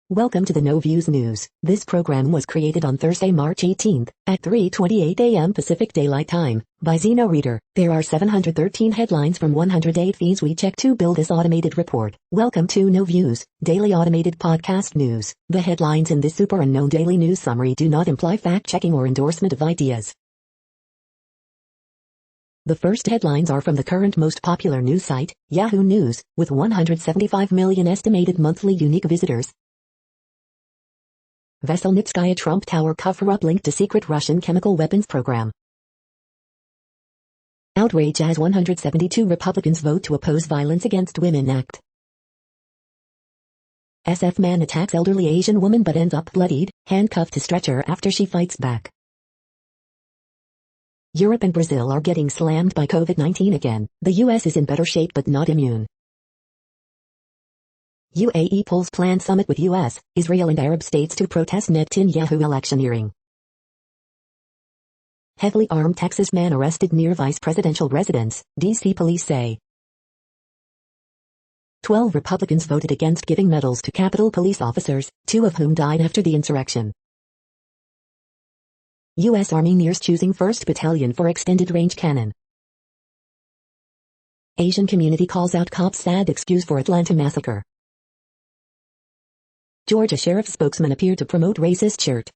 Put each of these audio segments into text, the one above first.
Welcome to the No Views News. This program was created on Thursday, March 18th, at 3:28 a.m. Pacific Daylight Time, by Zeno Reader. There are 713 headlines from 108 feeds we check to build this automated report. Welcome to No Views, daily automated podcast news. The headlines in this super unknown daily news summary do not imply fact-checking or endorsement of ideas. The first headlines are from the current most popular news site, Yahoo News, with 175 million estimated monthly unique visitors. Veselnitskaya Trump Tower cover-up linked to secret Russian chemical weapons program. Outrage as 172 Republicans vote to oppose Violence Against Women Act. SF man attacks elderly Asian woman but ends up bloodied, handcuffed to stretcher after she fights back. Europe and Brazil are getting slammed by COVID-19 again. The US is in better shape but not immune. UAE pulls planned summit with US, Israel and Arab states to protest Netanyahu electioneering. Heavily armed Texas man arrested near vice presidential residence, D.C. police say. 12 Republicans voted against giving medals to Capitol police officers, 2 of whom died after the insurrection. U.S. Army nears choosing 1st Battalion for extended-range cannon. Asian community calls out cops' sad excuse for Atlanta massacre. Georgia sheriff spokesman appeared to promote racist shirt.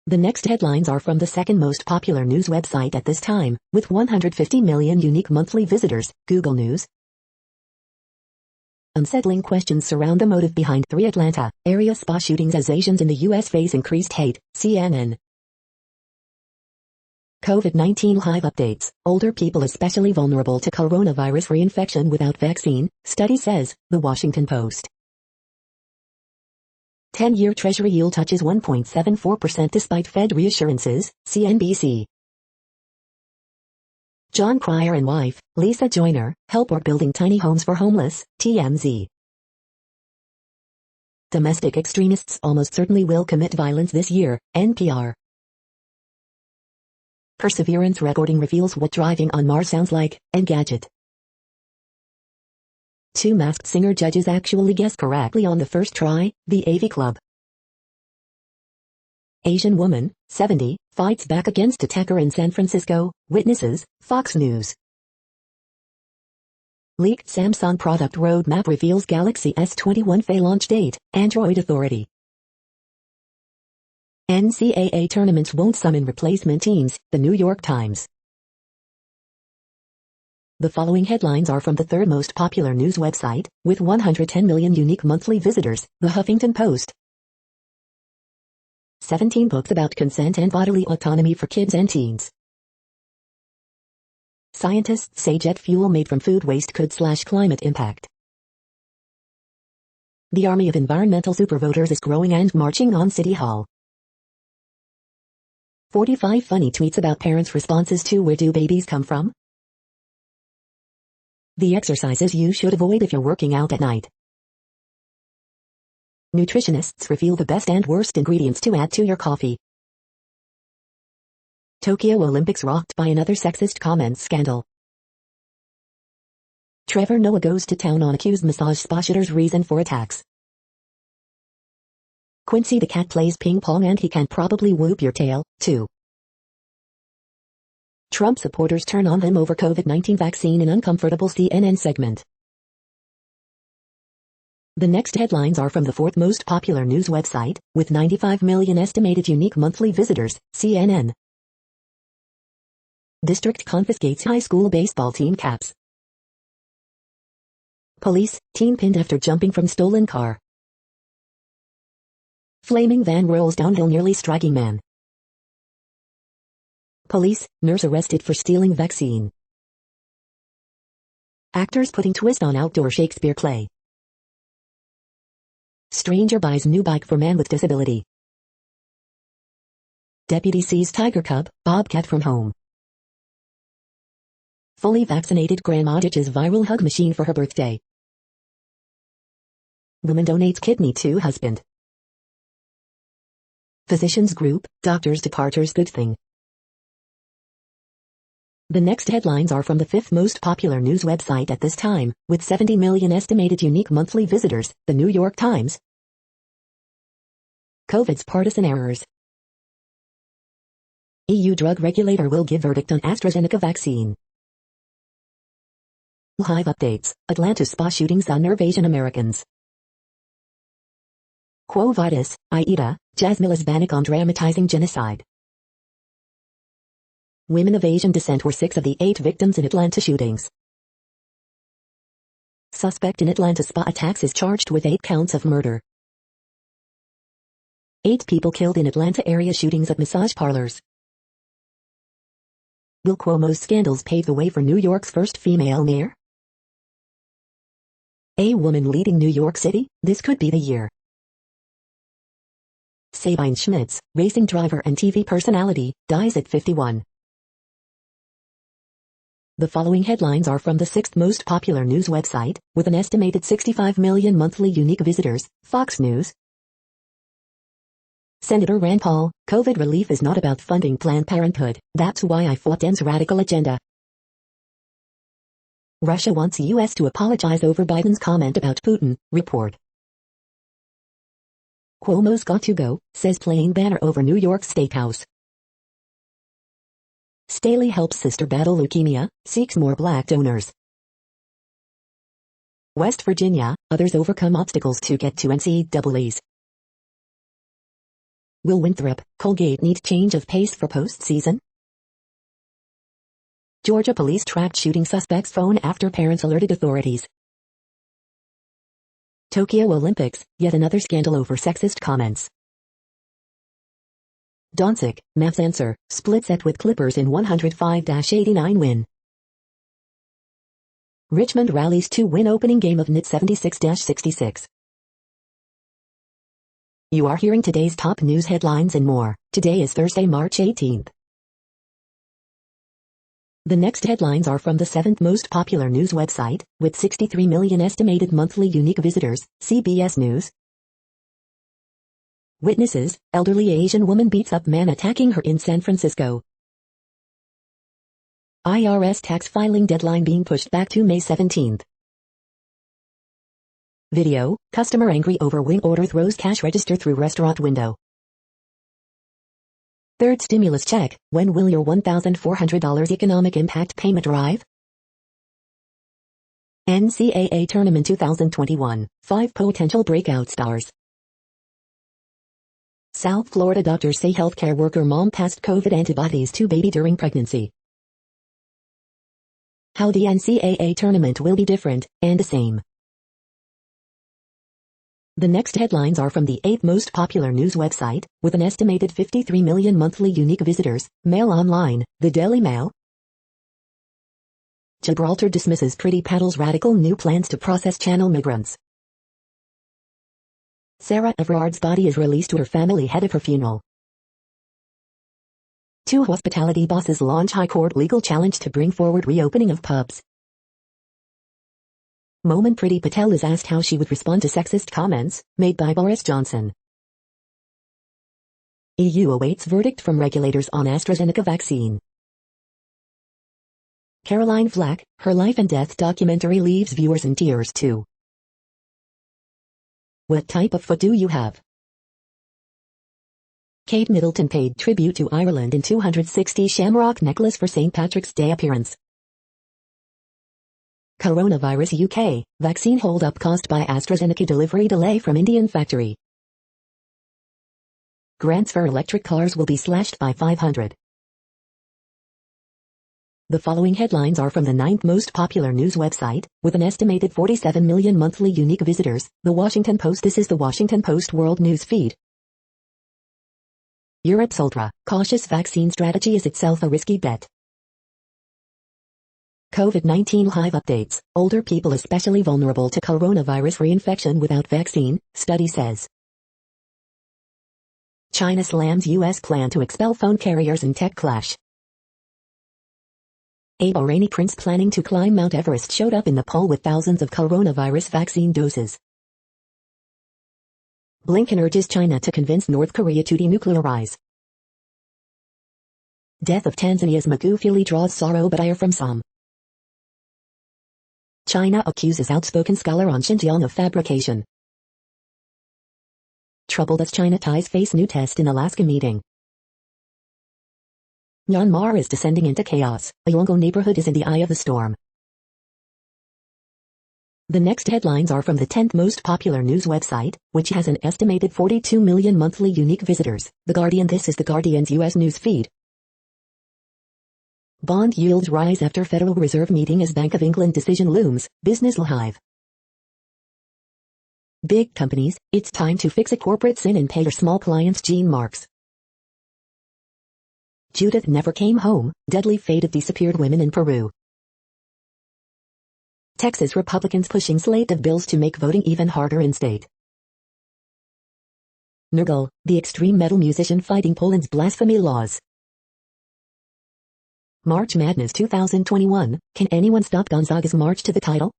The next headlines are from the second most popular news website at this time, with 150 million unique monthly visitors, Google News. Unsettling questions surround the motive behind 3 Atlanta area spa shootings as Asians in the U.S. face increased hate, CNN. COVID-19 live updates. Older people especially vulnerable to coronavirus reinfection without vaccine, study says, The Washington Post. 10-year Treasury yield touches 1.74% despite Fed reassurances, CNBC. John Cryer and wife, Lisa Joyner, help work building tiny homes for homeless, TMZ. Domestic extremists almost certainly will commit violence this year, NPR. Perseverance recording reveals what driving on Mars sounds like, Engadget. 2 Masked Singer judges actually guessed correctly on the first try, the AV Club. Asian woman, 70, fights back against attacker in San Francisco, witnesses, Fox News. Leaked Samsung product roadmap reveals Galaxy S21 Fe launch date, Android Authority. NCAA tournaments won't summon replacement teams, The New York Times. The following headlines are from the third most popular news website, with 110 million unique monthly visitors, The Huffington Post. 17 books about consent and bodily autonomy for kids and teens. Scientists say jet fuel made from food waste could slash climate impact. The army of environmental supervoters is growing and marching on City Hall. 45 funny tweets about parents' responses to Where Do Babies Come From? The exercises you should avoid if you're working out at night. Nutritionists reveal the best and worst ingredients to add to your coffee. Tokyo Olympics rocked by another sexist comments scandal. Trevor Noah goes to town on accused massage spa shooter's reason for attacks. Quincy the cat plays ping pong and he can probably whoop your tail, too. Trump supporters turn on him over COVID-19 vaccine in uncomfortable CNN segment. The next headlines are from the fourth most popular news website, with 95 million estimated unique monthly visitors, CNN. District confiscates high school baseball team caps. Police, teen pinned after jumping from stolen car. Flaming van rolls downhill nearly striking man. Police, nurse arrested for stealing vaccine. Actors putting twist on outdoor Shakespeare play. Stranger buys new bike for man with disability. Deputy sees tiger cub, bobcat from home. Fully vaccinated grandma ditches viral hug machine for her birthday. Woman donates kidney to husband. Physicians group, doctors departures good thing. The next headlines are from the fifth most popular news website at this time, with 70 million estimated unique monthly visitors, the New York Times. COVID's partisan errors. EU drug regulator will give verdict on AstraZeneca vaccine. Live updates. Atlanta spa shootings unnerve Asian Americans. Quo Vadis, Aida, Jasmila's Bannock on dramatizing genocide. Women of Asian descent were 6 of the 8 victims in Atlanta shootings. Suspect in Atlanta spa attacks is charged with 8 counts of murder. 8 people killed in Atlanta area shootings at massage parlors. Will Cuomo's scandals pave the way for New York's first female mayor? A woman leading New York City, this could be the year. Sabine Schmitz, racing driver and TV personality, dies at 51. The following headlines are from the 6th most popular news website, with an estimated 65 million monthly unique visitors, Fox News. Senator Rand Paul, COVID relief is not about funding Planned Parenthood, that's why I fought Dems' radical agenda. Russia wants U.S. to apologize over Biden's comment about Putin, report. Cuomo's got to go, says playing banner over New York State House. Staley helps sister battle leukemia, seeks more black donors. West Virginia, others overcome obstacles to get to NCAAs. Will Winthrop, Colgate need change of pace for postseason? Georgia police tracked shooting suspect's phone after parents alerted authorities. Tokyo Olympics, yet another scandal over sexist comments. Doncic, Mavs answer, split set with Clippers in 105-89 win. Richmond rallies to win opening game of NIT 76-66. You are hearing today's top news headlines and more. Today is Thursday, March 18th. The next headlines are from the 7th most popular news website, with 63 million estimated monthly unique visitors, CBS News. Witnesses, elderly Asian woman beats up man attacking her in San Francisco. IRS tax filing deadline being pushed back to May 17th. Video, customer angry over wing order throws cash register through restaurant window. Third stimulus check, when will your $1,400 economic impact payment arrive? NCAA Tournament 2021, 5 potential breakout stars. South Florida doctors say healthcare worker mom passed COVID antibodies to baby during pregnancy. How the NCAA tournament will be different, and the same. The next headlines are from the 8th most popular news website, with an estimated 53 million monthly unique visitors, Mail Online, the Daily Mail. Gibraltar dismisses Pretty Paddle's radical new plans to process channel migrants. Sarah Everard's body is released to her family ahead of her funeral. 2 hospitality bosses launch high court legal challenge to bring forward reopening of pubs. Moment Priti Patel is asked how she would respond to sexist comments made by Boris Johnson. EU awaits verdict from regulators on AstraZeneca vaccine. Caroline Flack, her life and death documentary leaves viewers in tears too. What type of foot do you have? Kate Middleton paid tribute to Ireland in 260 shamrock necklace for St. Patrick's Day appearance. Coronavirus UK, vaccine hold-up caused by AstraZeneca delivery delay from Indian factory. Grants for electric cars will be slashed by 500. The following headlines are from the 9th most popular news website, with an estimated 47 million monthly unique visitors, The Washington Post. This is The Washington Post World News Feed. Europe's ultra-cautious vaccine strategy is itself a risky bet. COVID-19 live updates, older people especially vulnerable to coronavirus reinfection without vaccine, study says. China slams U.S. plan to expel phone carriers in tech clash. A Bahraini prince planning to climb Mount Everest showed up in Nepal with thousands of coronavirus vaccine doses. Blinken urges China to convince North Korea to denuclearize. Death of Tanzania's Magufuli draws sorrow but ire from some. China accuses outspoken scholar on Xinjiang of fabrication. Troubled as China ties face new test in Alaska meeting. Myanmar is descending into chaos. A Yongo neighborhood is in the eye of the storm. The next headlines are from the 10th most popular news website, which has an estimated 42 million monthly unique visitors. The Guardian. This is the Guardian's U.S. news feed. Bond yields rise after Federal Reserve meeting as Bank of England decision looms. Business Live. Big companies, it's time to fix a corporate sin and pay your small clients. Gene Marks. Judith never came home. Deadly fate of disappeared women in Peru. Texas Republicans pushing slate of bills to make voting even harder in state. Nergal, the extreme metal musician fighting Poland's blasphemy laws. March Madness 2021, can anyone stop Gonzaga's march to the title?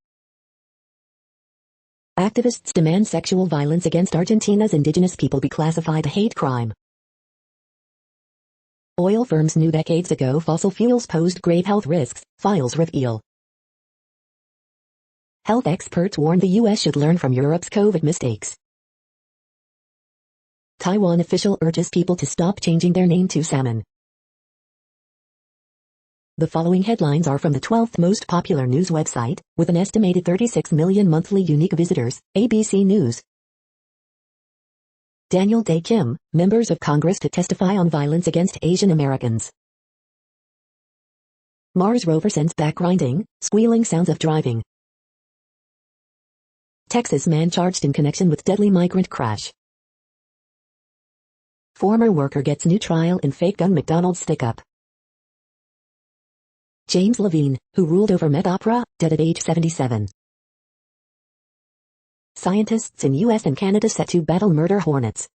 Activists demand sexual violence against Argentina's indigenous people be classified a hate crime. Oil firms knew decades ago fossil fuels posed grave health risks, files reveal. Health experts warn the U.S. should learn from Europe's COVID mistakes. Taiwan official urges people to stop changing their name to salmon. The following headlines are from the 12th most popular news website, with an estimated 36 million monthly unique visitors, ABC News. Daniel Dae Kim, members of Congress to testify on violence against Asian Americans. Mars rover sends back grinding, squealing sounds of driving. Texas man charged in connection with deadly migrant crash. Former worker gets new trial in fake gun McDonald's stick-up. James Levine, who ruled over Met Opera, dead at age 77. Scientists in U.S. and Canada set to battle murder hornets.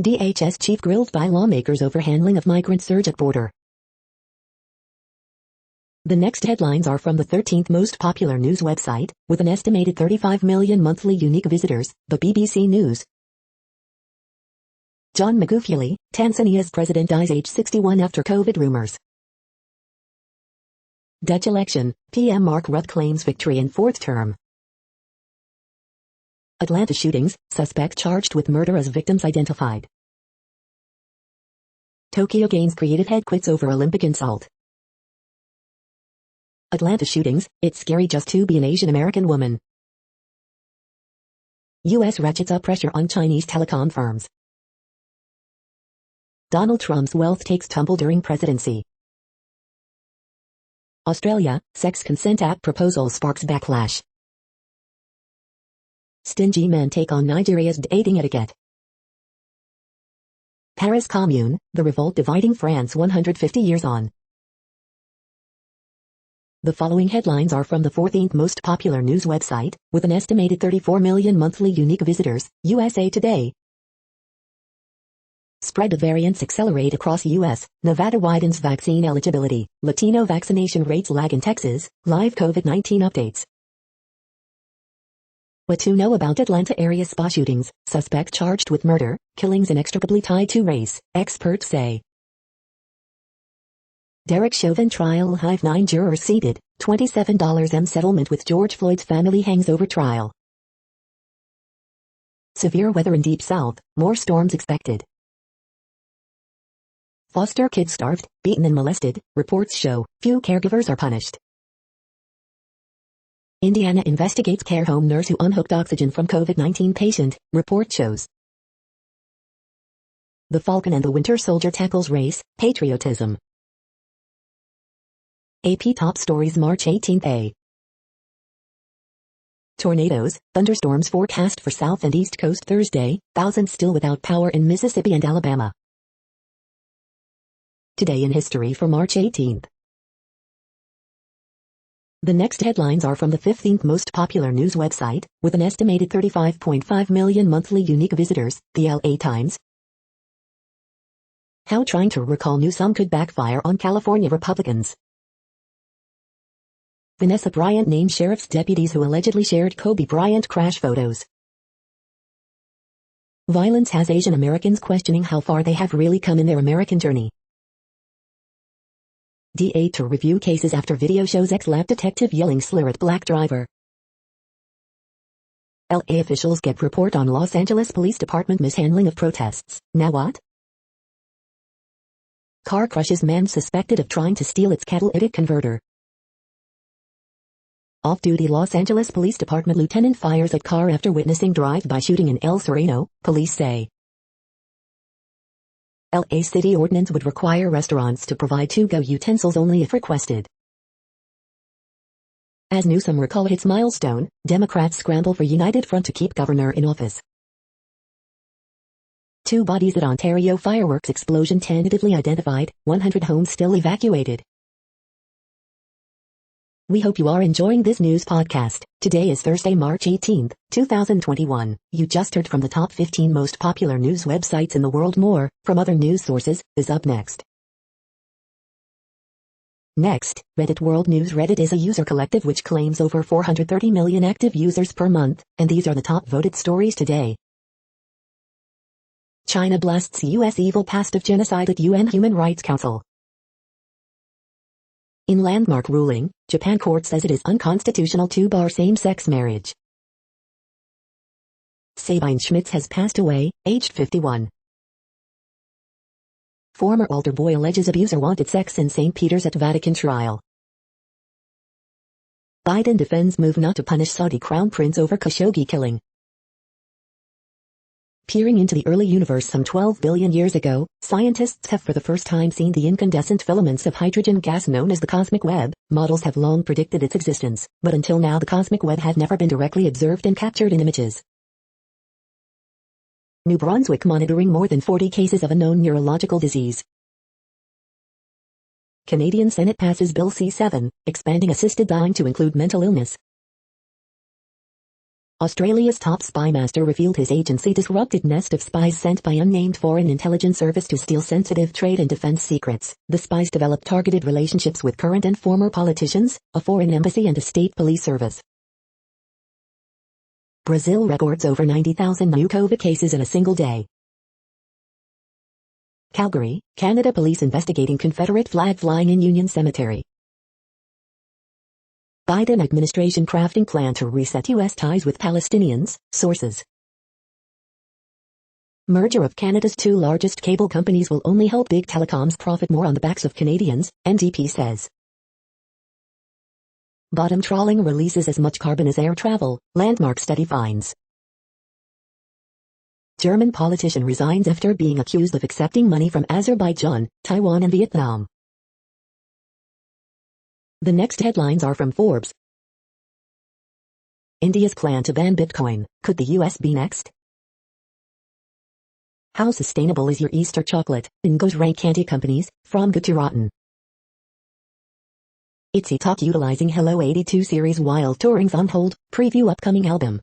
DHS chief grilled by lawmakers over handling of migrant surge at border. The next headlines are from the 13th most popular news website, with an estimated 35 million monthly unique visitors, the BBC News. John Magufuli, Tanzania's president dies age 61 after COVID rumors. Dutch election, PM Mark Rutte claims victory in fourth term. Atlanta shootings, suspect charged with murder as victims identified. Tokyo Games creative head quits over Olympic insult. Atlanta shootings, it's scary just to be an Asian American woman. U.S. ratchets up pressure on Chinese telecom firms. Donald Trump's wealth takes tumble during presidency. Australia, Sex Consent Act proposal sparks backlash. Stingy men take on Nigeria's dating etiquette. Paris Commune, the revolt dividing France 150 years on. The following headlines are from the 14th most popular news website, with an estimated 34 million monthly unique visitors, USA Today. Spread of variants accelerate across U.S., Nevada widens vaccine eligibility, Latino vaccination rates lag in Texas, live COVID-19 updates. What to know about Atlanta area spa shootings, suspect charged with murder, killings inextricably tied to race, experts say. Derek Chauvin trial hive 9 jurors seated, $27 settlement with George Floyd's family hangs over trial. Severe weather in Deep South, more storms expected. Foster kids starved, beaten and molested, reports show, few caregivers are punished. Indiana investigates care home nurse who unhooked oxygen from COVID-19 patient, report shows. The Falcon and the Winter Soldier tackles race, patriotism. AP Top Stories March 18th. Tornadoes, thunderstorms forecast for South and East Coast Thursday, thousands still without power in Mississippi and Alabama. Today in history for March 18th. The next headlines are from the 15th most popular news website, with an estimated 35.5 million monthly unique visitors, the LA Times. How trying to recall Newsom could backfire on California Republicans. Vanessa Bryant named sheriff's deputies who allegedly shared Kobe Bryant crash photos. Violence has Asian Americans questioning how far they have really come in their American journey. DA to review cases after video shows ex-lab detective yelling slur at black driver. LA officials get report on Los Angeles Police Department mishandling of protests. Now what? Car crushes man suspected of trying to steal its catalytic converter. Off-duty Los Angeles Police Department lieutenant fires at car after witnessing drive-by shooting in El Sereno, police say. LA city ordinance would require restaurants to provide to-go utensils only if requested. As Newsom recall hits milestone, Democrats scramble for united front to keep governor in office. 2 bodies at Ontario fireworks explosion tentatively identified, 100 homes still evacuated. We hope you are enjoying this news podcast. Today is Thursday, March 18, 2021. You just heard from the top 15 most popular news websites in the world. More, from other news sources, is up next. Next, Reddit World News. Reddit is a user collective which claims over 430 million active users per month, and these are the top voted stories today. China blasts U.S. evil past of genocide at UN Human Rights Council. In landmark ruling, Japan court says it is unconstitutional to bar same-sex marriage. Sabine Schmitz has passed away, aged 51. Former altar boy alleges abuser wanted sex in St. Peter's at Vatican trial. Biden defends move not to punish Saudi crown prince over Khashoggi killing. Peering into the early universe some 12 billion years ago, scientists have for the first time seen the incandescent filaments of hydrogen gas known as the cosmic web. Models have long predicted its existence, but until now the cosmic web had never been directly observed and captured in images. New Brunswick monitoring more than 40 cases of a known neurological disease. Canadian Senate passes Bill C-7, expanding assisted dying to include mental illness. Australia's top spy master revealed his agency disrupted nest of spies sent by unnamed foreign intelligence service to steal sensitive trade and defense secrets. The spies developed targeted relationships with current and former politicians, a foreign embassy and a state police service. Brazil records over 90,000 new COVID cases in a single day. Calgary, Canada police investigating Confederate flag flying in Union Cemetery. Biden administration crafting plan to reset U.S. ties with Palestinians, sources. Merger of Canada's 2 largest cable companies will only help big telecoms profit more on the backs of Canadians, NDP says. Bottom trawling releases as much carbon as air travel, landmark study finds. German politician resigns after being accused of accepting money from Azerbaijan, Taiwan and Vietnam. The next headlines are from Forbes. India's plan to ban Bitcoin. Could the US be next? How sustainable is your Easter chocolate? Ingos rank candy companies, from good to rotten. Itsy Talk utilizing Hello 82 series while touring's on hold, preview upcoming album.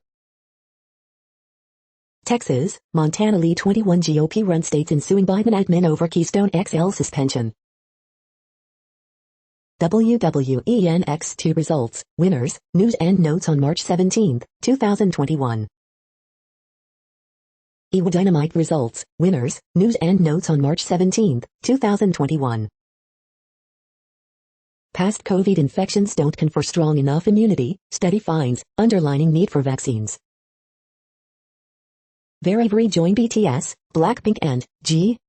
Texas, Montana lead 21 GOP run states in suing Biden admin over Keystone XL suspension. WWENX2 results, winners, news and notes on March 17, 2021. EWA Dynamite results, winners, news and notes on March 17, 2021. Past COVID infections don't confer strong enough immunity, study finds, underlining need for vaccines. Very join BTS, Blackpink and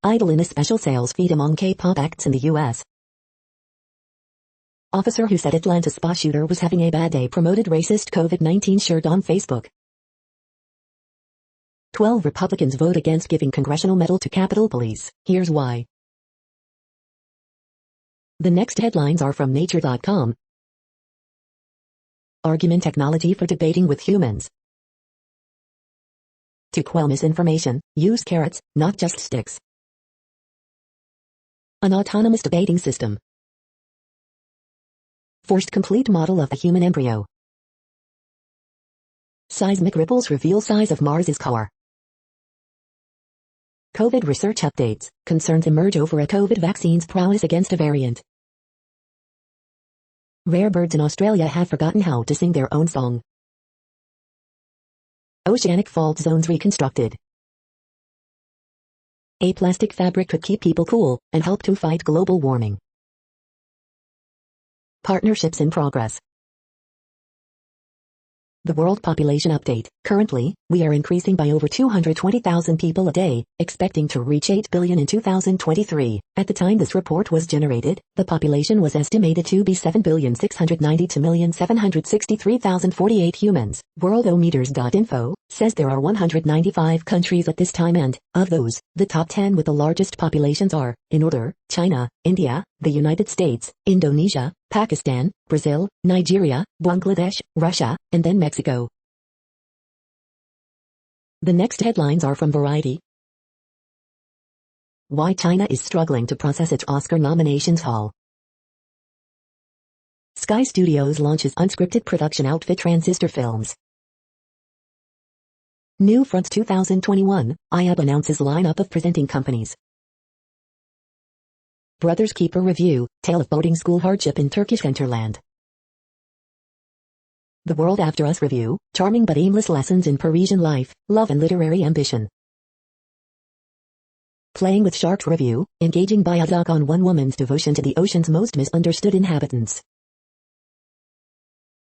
Idol in a special sales feed among K-pop acts in the US. Officer who said Atlanta spa shooter was having a bad day promoted racist COVID-19 shirt on Facebook. 12 Republicans vote against giving congressional medal to Capitol Police. Here's why. The next headlines are from Nature.com. Argument technology for debating with humans. To quell misinformation, use carrots, not just sticks. An autonomous debating system. Forced complete model of the human embryo. Seismic ripples reveal size of Mars's core. COVID research updates, concerns emerge over a COVID vaccine's prowess against a variant. Rare birds in Australia have forgotten how to sing their own song. Oceanic fault zones reconstructed. A plastic fabric could keep people cool and help to fight global warming. Partnerships in progress. The World Population Update. Currently, we are increasing by over 220,000 people a day, expecting to reach 8 billion in 2023. At the time this report was generated, the population was estimated to be 7,692,763,048 humans. Worldometers.info says there are 195 countries at this time, and, of those, the top 10 with the largest populations are, in order, China, India, the United States, Indonesia, Pakistan, Brazil, Nigeria, Bangladesh, Russia, and then Mexico. The next headlines are from Variety. Why China is struggling to process its Oscar nominations haul. Sky Studios launches unscripted production outfit Transistor Films. New Fronts 2021, IAB announces lineup of presenting companies. Brothers Keeper Review, Tale of Boarding School Hardship in Turkish Hinterland. The World After Us Review, Charming but Aimless Lessons in Parisian Life, Love and Literary Ambition. Playing with Sharks Review, Engaging biodoc on one woman's devotion to the ocean's most misunderstood inhabitants.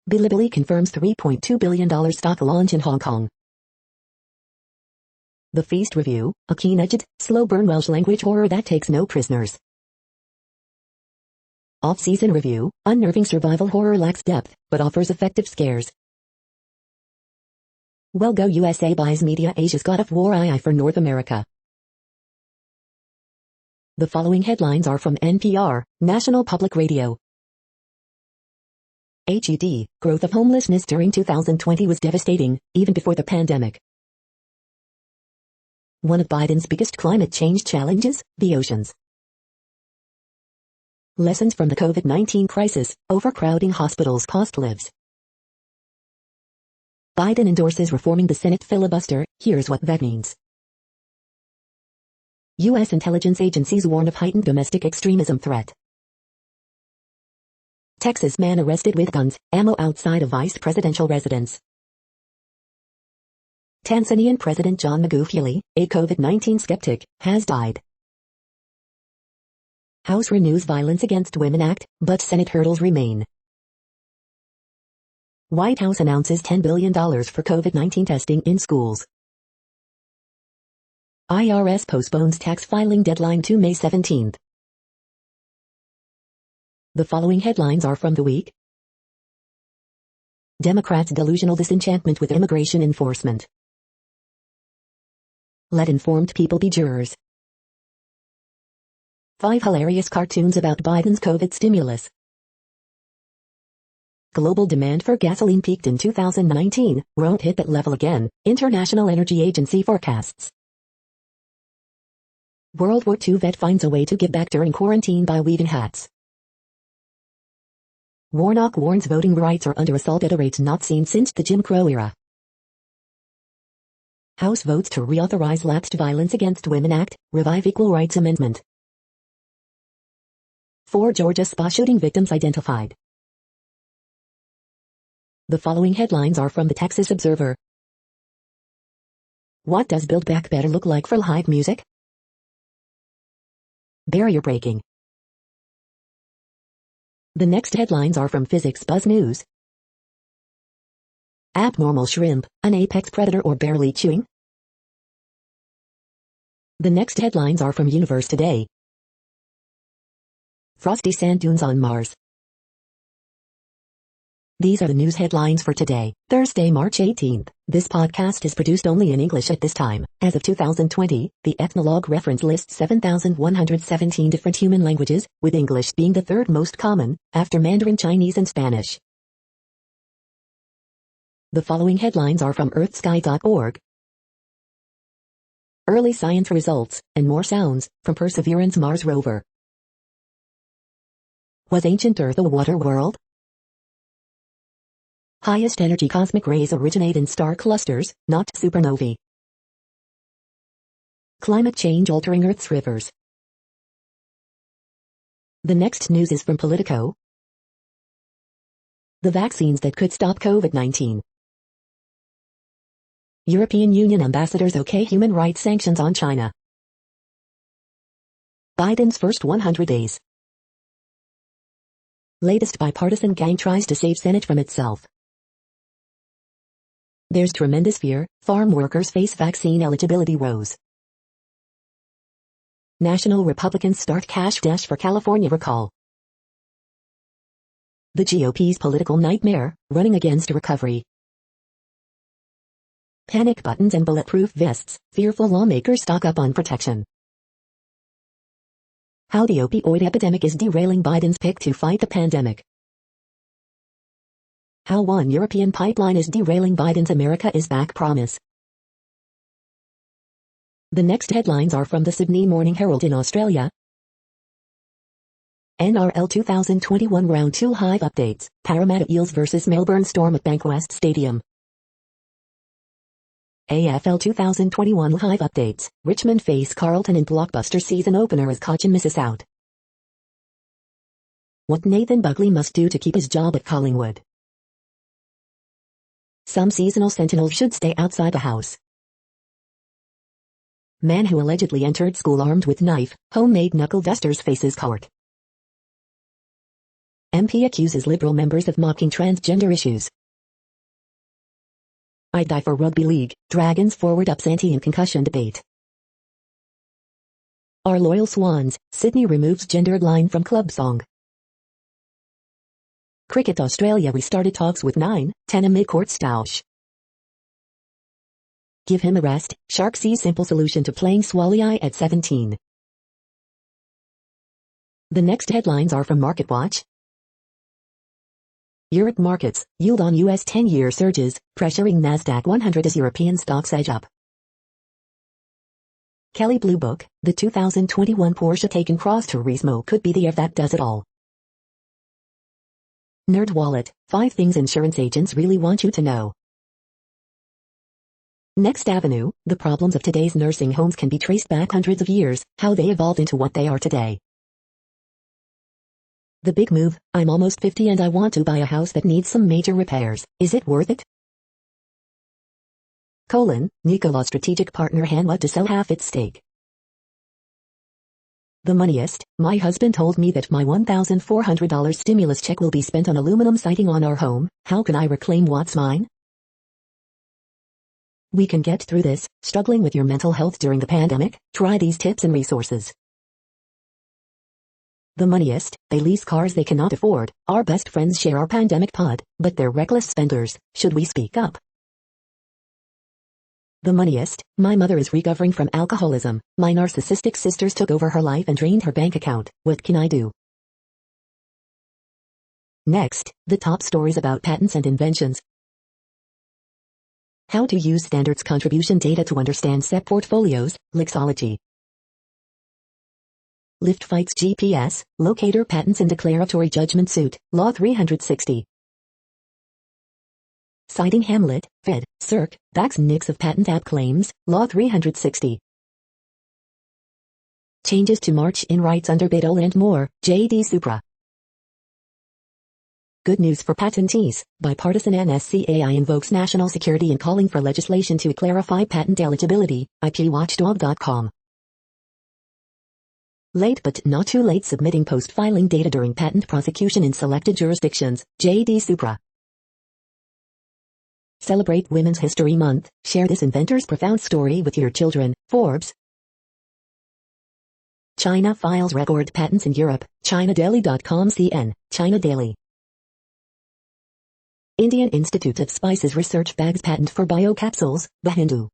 Bilibili confirms $3.2 billion stock launch in Hong Kong. The Feast Review, a keen-edged, slow-burn Welsh language horror that takes no prisoners. Off-season review, unnerving survival horror lacks depth, but offers effective scares. Well Go USA buys Media Asia's God of War II for North America. The following headlines are from NPR, National Public Radio. HUD, growth of homelessness during 2020 was devastating, even before the pandemic. One of Biden's biggest climate change challenges, the oceans. Lessons from the COVID-19 crisis, overcrowding hospitals cost lives. Biden endorses reforming the Senate filibuster, here's what that means. U.S. intelligence agencies warn of heightened domestic extremism threat. Texas man arrested with guns, ammo outside of vice presidential residence. Tanzanian President John Magufuli, a COVID-19 skeptic, has died. House renews Violence Against Women Act, but Senate hurdles remain. White House announces $10 billion for COVID-19 testing in schools. IRS postpones tax filing deadline to May 17. The following headlines are from The Week. Democrats' delusional disenchantment with immigration enforcement. Let informed people be jurors. 5 hilarious cartoons about Biden's COVID stimulus. Global demand for gasoline peaked in 2019, won't hit that level again, International Energy Agency forecasts. World War II vet finds a way to give back during quarantine by weaving hats. Warnock warns voting rights are under assault at a rate not seen since the Jim Crow era. House votes to reauthorize lapsed Violence Against Women Act, revive Equal Rights Amendment. 4 Georgia spa shooting victims identified. The following headlines are from the Texas Observer. What does Build Back Better look like for live music? Barrier breaking. The next headlines are from Physics Buzz News. Abnormal shrimp, an apex predator or barely chewing? The next headlines are from Universe Today. Frosty sand dunes on Mars. These are the news headlines for today, Thursday, March 18th. This podcast is produced only in English at this time. As of 2020, the Ethnologue reference lists 7,117 different human languages, with English being the third most common, after Mandarin Chinese and Spanish. The following headlines are from earthsky.org. Early science results, and more sounds, from Perseverance Mars rover. Was ancient Earth a water world? Highest energy cosmic rays originate in star clusters, not supernovae. Climate change altering Earth's rivers. The next news is from Politico. The vaccines that could stop COVID-19. European Union ambassadors okay human rights sanctions on China. Biden's first 100 days. Latest bipartisan gang tries to save Senate from itself. There's tremendous fear, farm workers face vaccine eligibility woes. National Republicans start cash dash for California recall. The GOP's political nightmare, running against recovery. Panic buttons and bulletproof vests, fearful lawmakers stock up on protection. How the opioid epidemic is derailing Biden's pick to fight the pandemic. How one European pipeline is derailing Biden's America is Back promise. The next headlines are from the Sydney Morning Herald in Australia. NRL 2021 Round 2 Hive updates, Parramatta Eels vs Melbourne Storm at Bankwest Stadium. AFL 2021 Hive updates, Richmond face Carlton in blockbuster season opener as Cochin misses out. What Nathan Buckley must do to keep his job at Collingwood. Some seasonal sentinels should stay outside the house. Man who allegedly entered school armed with knife, homemade knuckle dusters faces court. MP accuses Liberal members of mocking transgender issues. I'd die for rugby league, Dragons forward ups ante in concussion debate. Our loyal Swans, Sydney removes gendered line from club song. Cricket Australia restarted talks with 9-10 amid court stoush. Give him a rest, Sharks see simple solution to playing Swally at 17. The next headlines are from MarketWatch. Europe markets, yield on US 10-year surges, pressuring Nasdaq 100 as European stocks edge up. Kelley Blue Book, the 2021 Porsche Taycan Cross Turismo could be the year that does it all. NerdWallet, 5 things insurance agents really want you to know. Next Avenue, the problems of today's nursing homes can be traced back hundreds of years, how they evolved into what they are today. The big move, I'm almost 50 and I want to buy a house that needs some major repairs, is it worth it? Nikola's strategic partner Hanwha to sell half its stake. The Moneyest, my husband told me that my $1,400 stimulus check will be spent on aluminum siding on our home, how can I reclaim what's mine? We can get through this, struggling with your mental health during the pandemic, try these tips and resources. The Moneyest, they lease cars they cannot afford, our best friends share our pandemic pod, but they're reckless spenders, should we speak up? The Moneyest, my mother is recovering from alcoholism, my narcissistic sisters took over her life and drained her bank account, what can I do? Next, the top stories about patents and inventions. How to use standards contribution data to understand SEP portfolios, Lixology. Lyft fights GPS, locator patents in declaratory judgment suit, Law 360. Citing Hamlet, Fed, Circ, backs nix of patent app claims, Law 360. Changes to March in rights under Bidol and more, JD Supra. Good news for patentees, bipartisan NSCAI invokes national security in calling for legislation to clarify patent eligibility, IPWatchdog.com. Late but not too late submitting post-filing data during patent prosecution in selected jurisdictions, JD Supra. Celebrate Women's History Month, share this inventor's profound story with your children, Forbes. China files record patents in Europe, ChinaDaily.com CN, China Daily. Indian Institute of Spices research bags patent for biocapsules, The Hindu.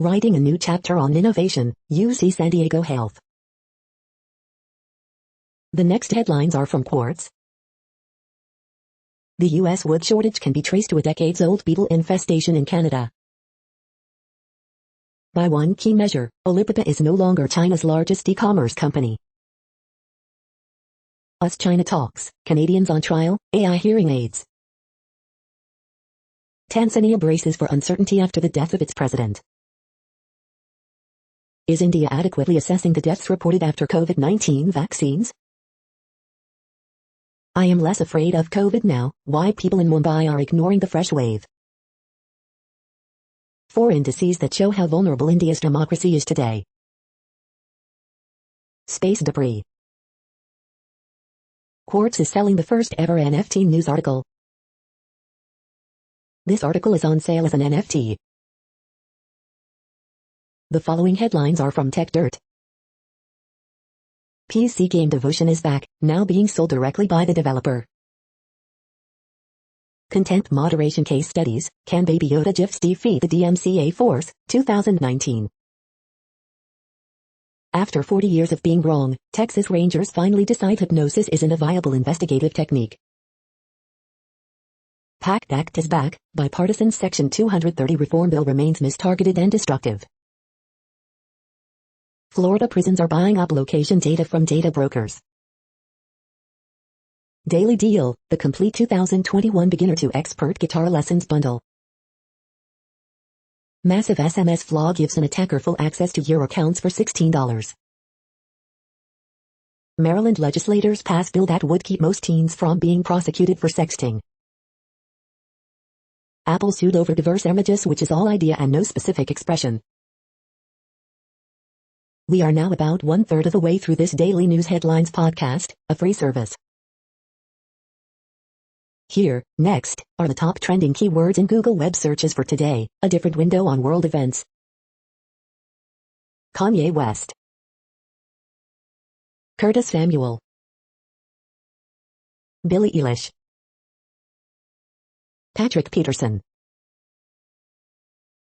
Writing a new chapter on innovation, UC San Diego Health. The next headlines are from Quartz. The U.S. wood shortage can be traced to a decades-old beetle infestation in Canada. By one key measure, Alibaba is no longer China's largest e-commerce company. US-China talks, Canadians on trial, AI hearing aids. Tanzania braces for uncertainty after the death of its president. Is India adequately assessing the deaths reported after COVID-19 vaccines? I am less afraid of COVID now, why people in Mumbai are ignoring the fresh wave. 4 indices that show how vulnerable India's democracy is today. Space debris. Quartz is selling the first ever NFT news article. This article is on sale as an NFT. The following headlines are from TechDirt. PC Game Devotion is back, now being sold directly by the developer. Content moderation case studies, can Baby Yoda GIFs defeat the DMCA force, 2019. After 40 years of being wrong, Texas Rangers finally decide hypnosis isn't a viable investigative technique. PACT Act is back, bipartisan Section 230 reform bill remains mistargeted and destructive. Florida prisons are buying up location data from data brokers. Daily Deal, the complete 2021 beginner to expert guitar lessons bundle. Massive SMS flaw gives an attacker full access to your accounts for $16. Maryland legislators pass bill that would keep most teens from being prosecuted for sexting. Apple sued over diverse images, which is all idea and no specific expression. We are now about 1/3 of the way through this daily news headlines podcast, a free service. Here, next, are the top trending keywords in Google web searches for today, a different window on world events. Kanye West. Curtis Samuel. Billie Eilish. Patrick Peterson.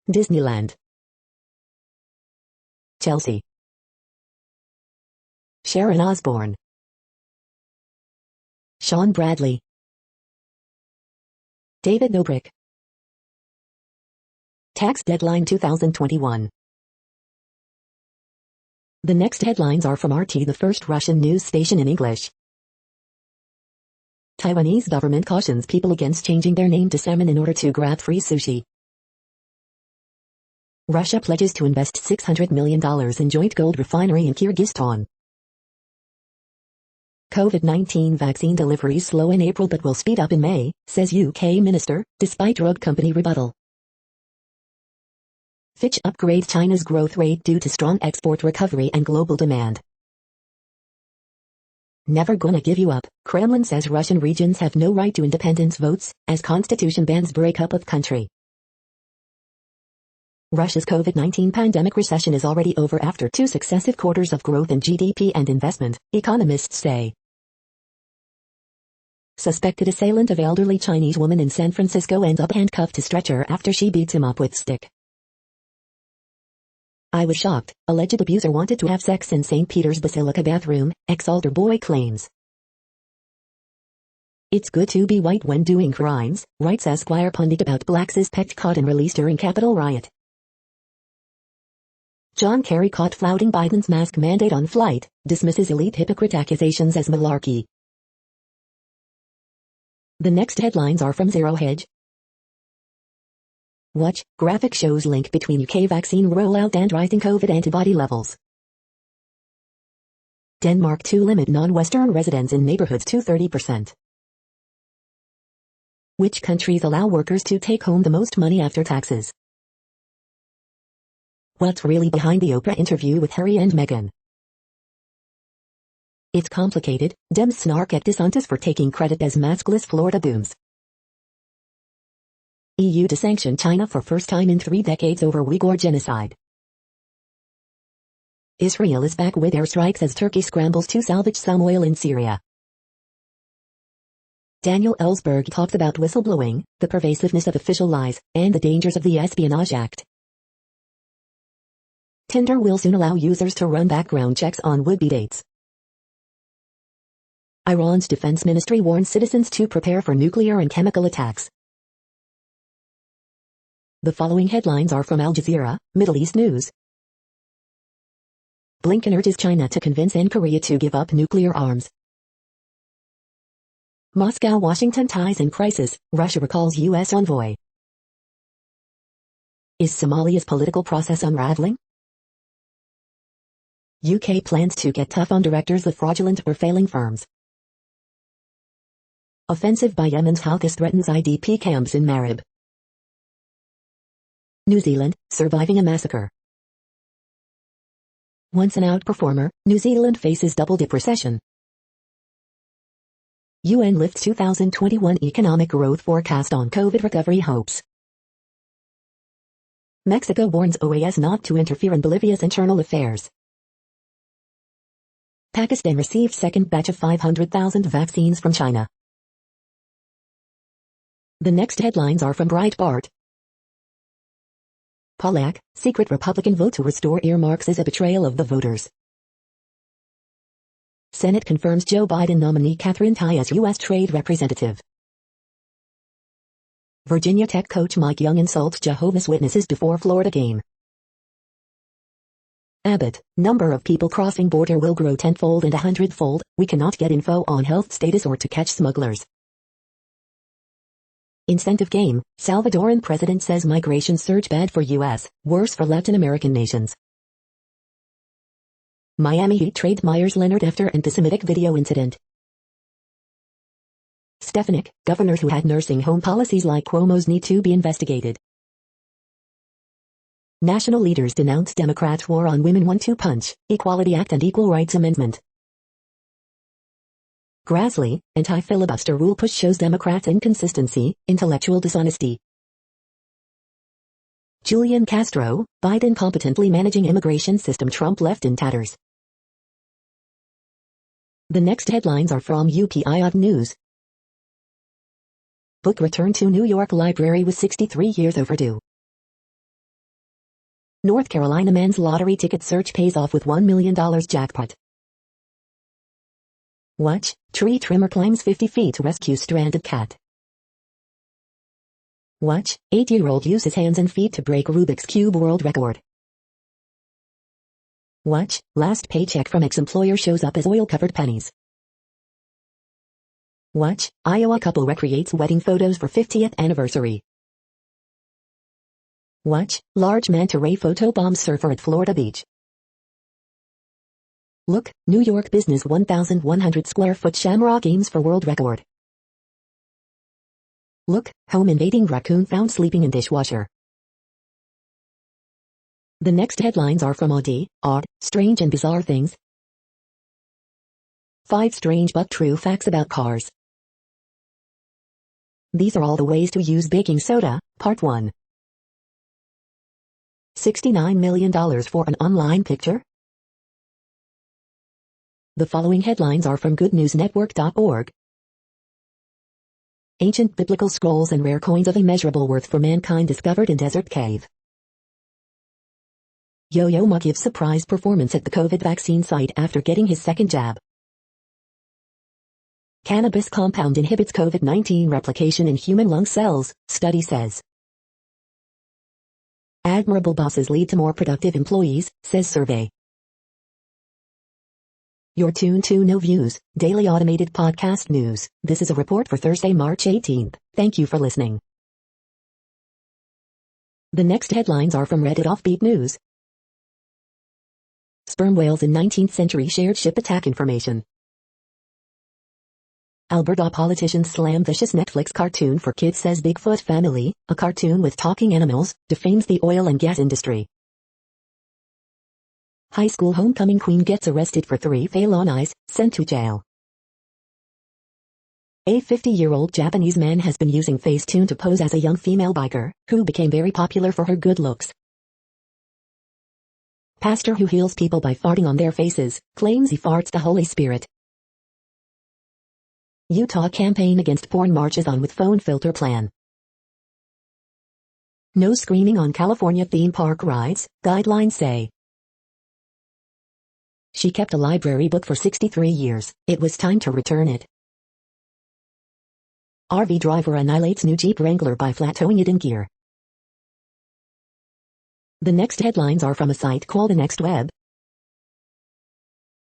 Disneyland. Chelsea. Sharon Osbourne. Sean Bradley. David Dobrik. Tax deadline 2021. The next headlines are from RT, the first Russian news station in English. Taiwanese government cautions people against changing their name to salmon in order to grab free sushi. Russia pledges to invest $600 million in joint gold refinery in Kyrgyzstan. COVID-19 vaccine deliveries slow in April but will speed up in May, says UK minister, despite drug company rebuttal. Fitch upgrades China's growth rate due to strong export recovery and global demand. Never gonna give you up, Kremlin says Russian regions have no right to independence votes, as constitution bans breakup of country. Russia's COVID-19 pandemic recession is already over after 2 successive quarters of growth in GDP and investment, economists say. Suspected assailant of elderly Chinese woman in San Francisco ends up handcuffed to stretcher after she beats him up with stick. I was shocked, alleged abuser wanted to have sex in St. Peter's Basilica bathroom, ex-altar boy claims. It's good to be white when doing crimes, writes Esquire pundit about black suspect caught and released during Capitol riot. John Kerry caught flouting Biden's mask mandate on flight, dismisses elite hypocrite accusations as malarkey. The next headlines are from Zero Hedge. Watch, graphic shows link between UK vaccine rollout and rising COVID antibody levels. Denmark to limit non-Western residents in neighborhoods to 30%. Which countries allow workers to take home the most money after taxes? What's really behind the Oprah interview with Harry and Meghan? It's complicated, Dems snark at DeSantis for taking credit as maskless Florida booms. EU to sanction China for first time in 3 decades over Uyghur genocide. Israel is back with airstrikes as Turkey scrambles to salvage some oil in Syria. Daniel Ellsberg talks about whistleblowing, the pervasiveness of official lies, and the dangers of the Espionage Act. Tinder will soon allow users to run background checks on would-be dates. Iran's defense ministry warns citizens to prepare for nuclear and chemical attacks. The following headlines are from Al Jazeera, Middle East News. Blinken urges China to convince N Korea to give up nuclear arms. Moscow-Washington ties in crisis, Russia recalls U.S. envoy. Is Somalia's political process unraveling? UK plans to get tough on directors of fraudulent or failing firms. Offensive by Yemen's Houthis threatens IDP camps in Marib. New Zealand, surviving a massacre. Once an outperformer, New Zealand faces double-dip recession. UN lifts 2021 economic growth forecast on COVID recovery hopes. Mexico warns OAS not to interfere in Bolivia's internal affairs. Pakistan received second batch of 500,000 vaccines from China. The next headlines are from Breitbart. Pollack, secret Republican vote to restore earmarks is a betrayal of the voters. Senate confirms Joe Biden nominee Katherine Tai as U.S. Trade Representative. Virginia Tech coach Mike Young insults Jehovah's Witnesses before Florida game. Abbott, number of people crossing border will grow tenfold and 100-fold, we cannot get info on health status or to catch smugglers. Incentive game, Salvadoran president says migration surge bad for U.S., worse for Latin American nations. Miami Heat trade Myers Leonard after anti-Semitic video incident. Stefanik, governors who had nursing home policies like Cuomo's need to be investigated. National leaders denounce Democrats' war on women 1-2 punch, Equality Act and Equal Rights Amendment. Grassley, anti-filibuster rule push shows Democrats' inconsistency, intellectual dishonesty. Julian Castro, Biden competently managing immigration system Trump left in tatters. The next headlines are from UPI News. Book returned to New York Library was 63 years overdue. North Carolina man's lottery ticket search pays off with $1 million jackpot. Watch, tree trimmer climbs 50 feet to rescue stranded cat. Watch, 8-year-old uses hands and feet to break Rubik's Cube world record. Watch, last paycheck from ex-employer shows up as oil-covered pennies. Watch, Iowa couple recreates wedding photos for 50th anniversary. Watch, large manta ray photobombs surfer at Florida beach. Look, New York business 1,100 square foot shamrock aims for world record. Look, home invading raccoon found sleeping in dishwasher. The next headlines are from Odd, Strange and Bizarre Things. 5 strange but true facts about cars. These are all the ways to use baking soda, Part 1. $69 million for an online picture? The following headlines are from goodnewsnetwork.org. Ancient biblical scrolls and rare coins of immeasurable worth for mankind discovered in desert cave. Yo-Yo Ma gives surprise performance at the COVID vaccine site after getting his second jab. Cannabis compound inhibits COVID-19 replication in human lung cells, study says. Admirable bosses lead to more productive employees, says survey. You're tuned to No Views, daily automated podcast news. This is a report for Thursday, March 18th. Thank you for listening. The next headlines are from Reddit Offbeat News. Sperm whales in 19th century shared ship attack information. Alberta politicians slam vicious Netflix cartoon for kids says Bigfoot family, a cartoon with talking animals, defames the oil and gas industry. High school homecoming queen gets arrested for 3 fail on eyes, sent to jail. A 50-year-old Japanese man has been using Facetune to pose as a young female biker, who became very popular for her good looks. Pastor who heals people by farting on their faces, claims he farts the Holy Spirit. Utah campaign against porn marches on with phone filter plan. No screaming on California theme park rides, guidelines say. She kept a library book for 63 years, it was time to return it. RV driver annihilates new Jeep Wrangler by flat-towing it in gear. The next headlines are from a site called The Next Web.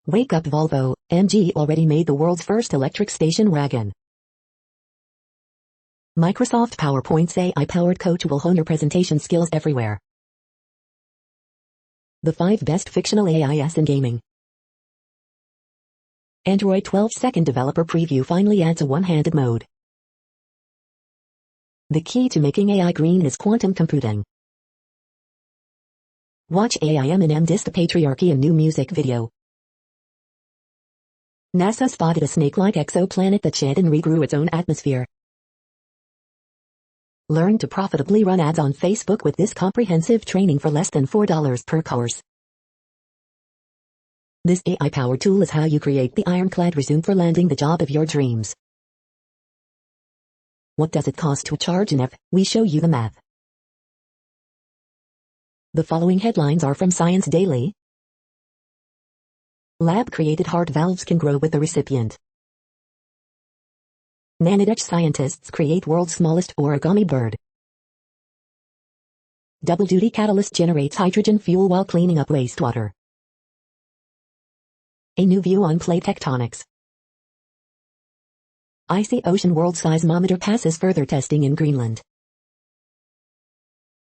Wake up Volvo, MG already made the world's first electric station wagon. Microsoft PowerPoint's AI-powered coach will hone your presentation skills everywhere. The 5 best fictional AIs in gaming. Android 12-second developer preview finally adds a one-handed mode. The key to making AI green is quantum computing. Watch AIM Diss the Patriarchy in new music video. NASA spotted a snake-like exoplanet that shed and regrew its own atmosphere. Learn to profitably run ads on Facebook with this comprehensive training for less than $4 per course. This AI-powered tool is how you create the ironclad resume for landing the job of your dreams. What does it cost to charge an app? We show you the math. The following headlines are from Science Daily. Lab-created heart valves can grow with the recipient. Nanotech scientists create world's smallest origami bird. Double-duty catalyst generates hydrogen fuel while cleaning up wastewater. A new view on plate tectonics. Icy ocean world seismometer passes further testing in Greenland.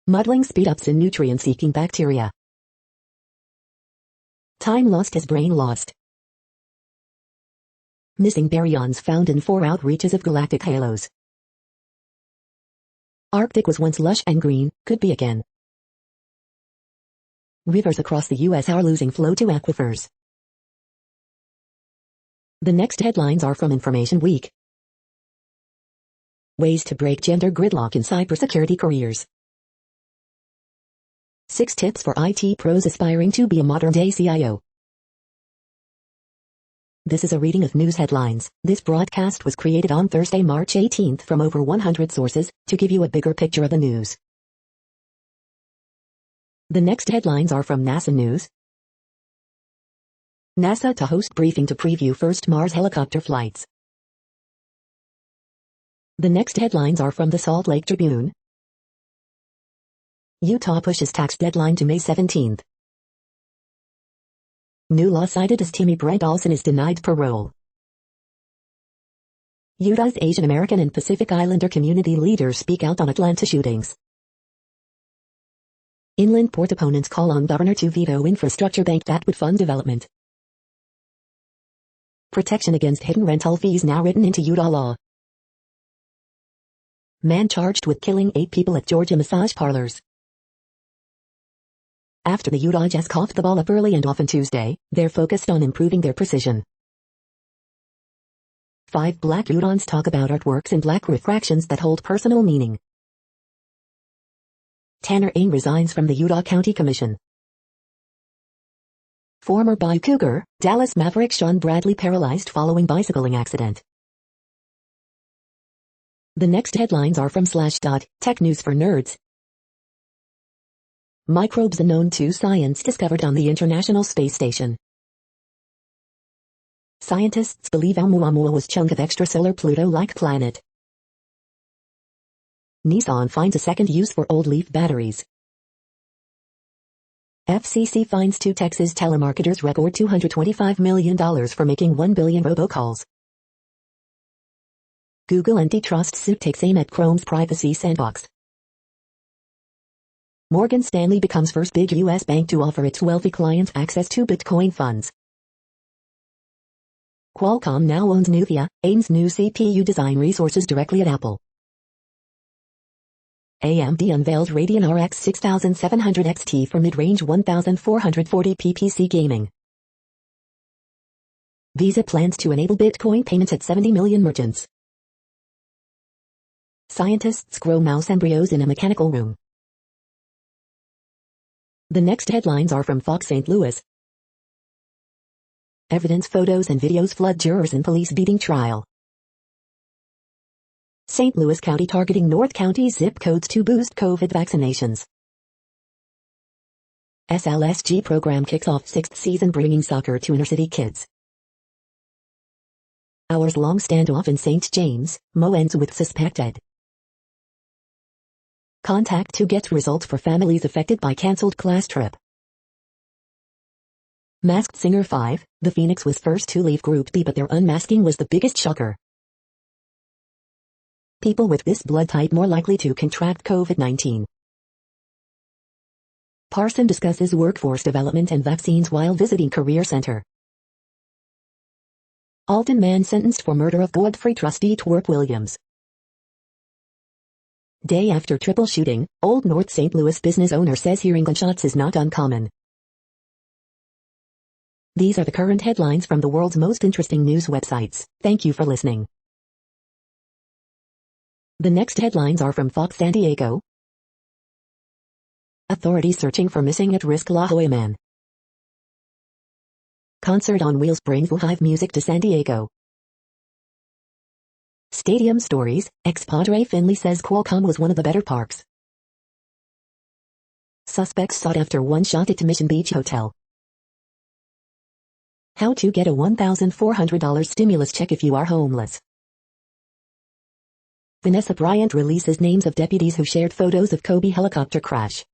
Muddling speed-ups in nutrient-seeking bacteria. Time lost as brain lost. Missing baryons found in 4 outreaches of galactic halos. Arctic was once lush and green, could be again. Rivers across the U.S. are losing flow to aquifers. The next headlines are from Information Week. Ways to break gender gridlock in cybersecurity careers. 6 tips for IT pros aspiring to be a modern-day CIO. This is a reading of news headlines. This broadcast was created on Thursday, March 18th from over 100 sources, to give you a bigger picture of the news. The next headlines are from NASA News. NASA to host briefing to preview first Mars helicopter flights. The next headlines are from the Salt Lake Tribune. Utah pushes tax deadline to May 17th. New law cited as Timmy Brent Olsen is denied parole. Utah's Asian American and Pacific Islander community leaders speak out on Atlanta shootings. Inland port opponents call on governor to veto infrastructure bank that would fund development. Protection against hidden rental fees now written into Utah law. Man charged with killing 8 people at Georgia massage parlors. After the Utah Jazz coughed the ball up early and often Tuesday, they're focused on improving their precision. 5 Black Utahns talk about artworks in black refractions that hold personal meaning. Tanner Ing resigns from the Utah County Commission. Former Bayou Cougar, Dallas Maverick Sean Bradley paralyzed following bicycling accident. The next headlines are from Slashdot, Tech News for Nerds. Microbes unknown to science discovered on the International Space Station. Scientists believe Oumuamua was chunk of extrasolar Pluto-like planet. Nissan finds a second use for old Leaf batteries. FCC fines 2 Texas telemarketers record $225 million for making 1 billion robocalls. Google antitrust suit takes aim at Chrome's privacy sandbox. Morgan Stanley becomes first big U.S. bank to offer its wealthy clients access to Bitcoin funds. Qualcomm now owns Nuvia, AIM's new CPU design resources directly at Apple. AMD unveiled Radeon RX 6700 XT for mid-range 1440p PC gaming. Visa plans to enable Bitcoin payments at 70 million merchants. Scientists grow mouse embryos in a mechanical room. The next headlines are from Fox St. Louis. Evidence photos and videos flood jurors in police beating trial. St. Louis County targeting North County's zip codes to boost COVID vaccinations. SLSG program kicks off 6th season bringing soccer to inner-city kids. Hours-long standoff in St. James, Mo ends with suspected. Contact to get results for families affected by cancelled class trip. Masked Singer 5, the Phoenix was first to leave Group B but their unmasking was the biggest shocker. People with this blood type more likely to contract COVID-19. Parson discusses workforce development and vaccines while visiting career center. Alton man sentenced for murder of Godfrey trustee Twerp Williams. Day after triple shooting, Old North St. Louis business owner says hearing gunshots is not uncommon. These are the current headlines from the world's most interesting news websites. Thank you for listening. The next headlines are from Fox San Diego. Authorities searching for missing at-risk La Jolla man. Concert on Wheels brings live music to San Diego. Stadium stories, ex-Padre Finley says Qualcomm was one of the better parks. Suspects sought after one shot at Mission Beach Hotel. How to get a $1,400 stimulus check if you are homeless. Vanessa Bryant releases names of deputies who shared photos of Kobe helicopter crash.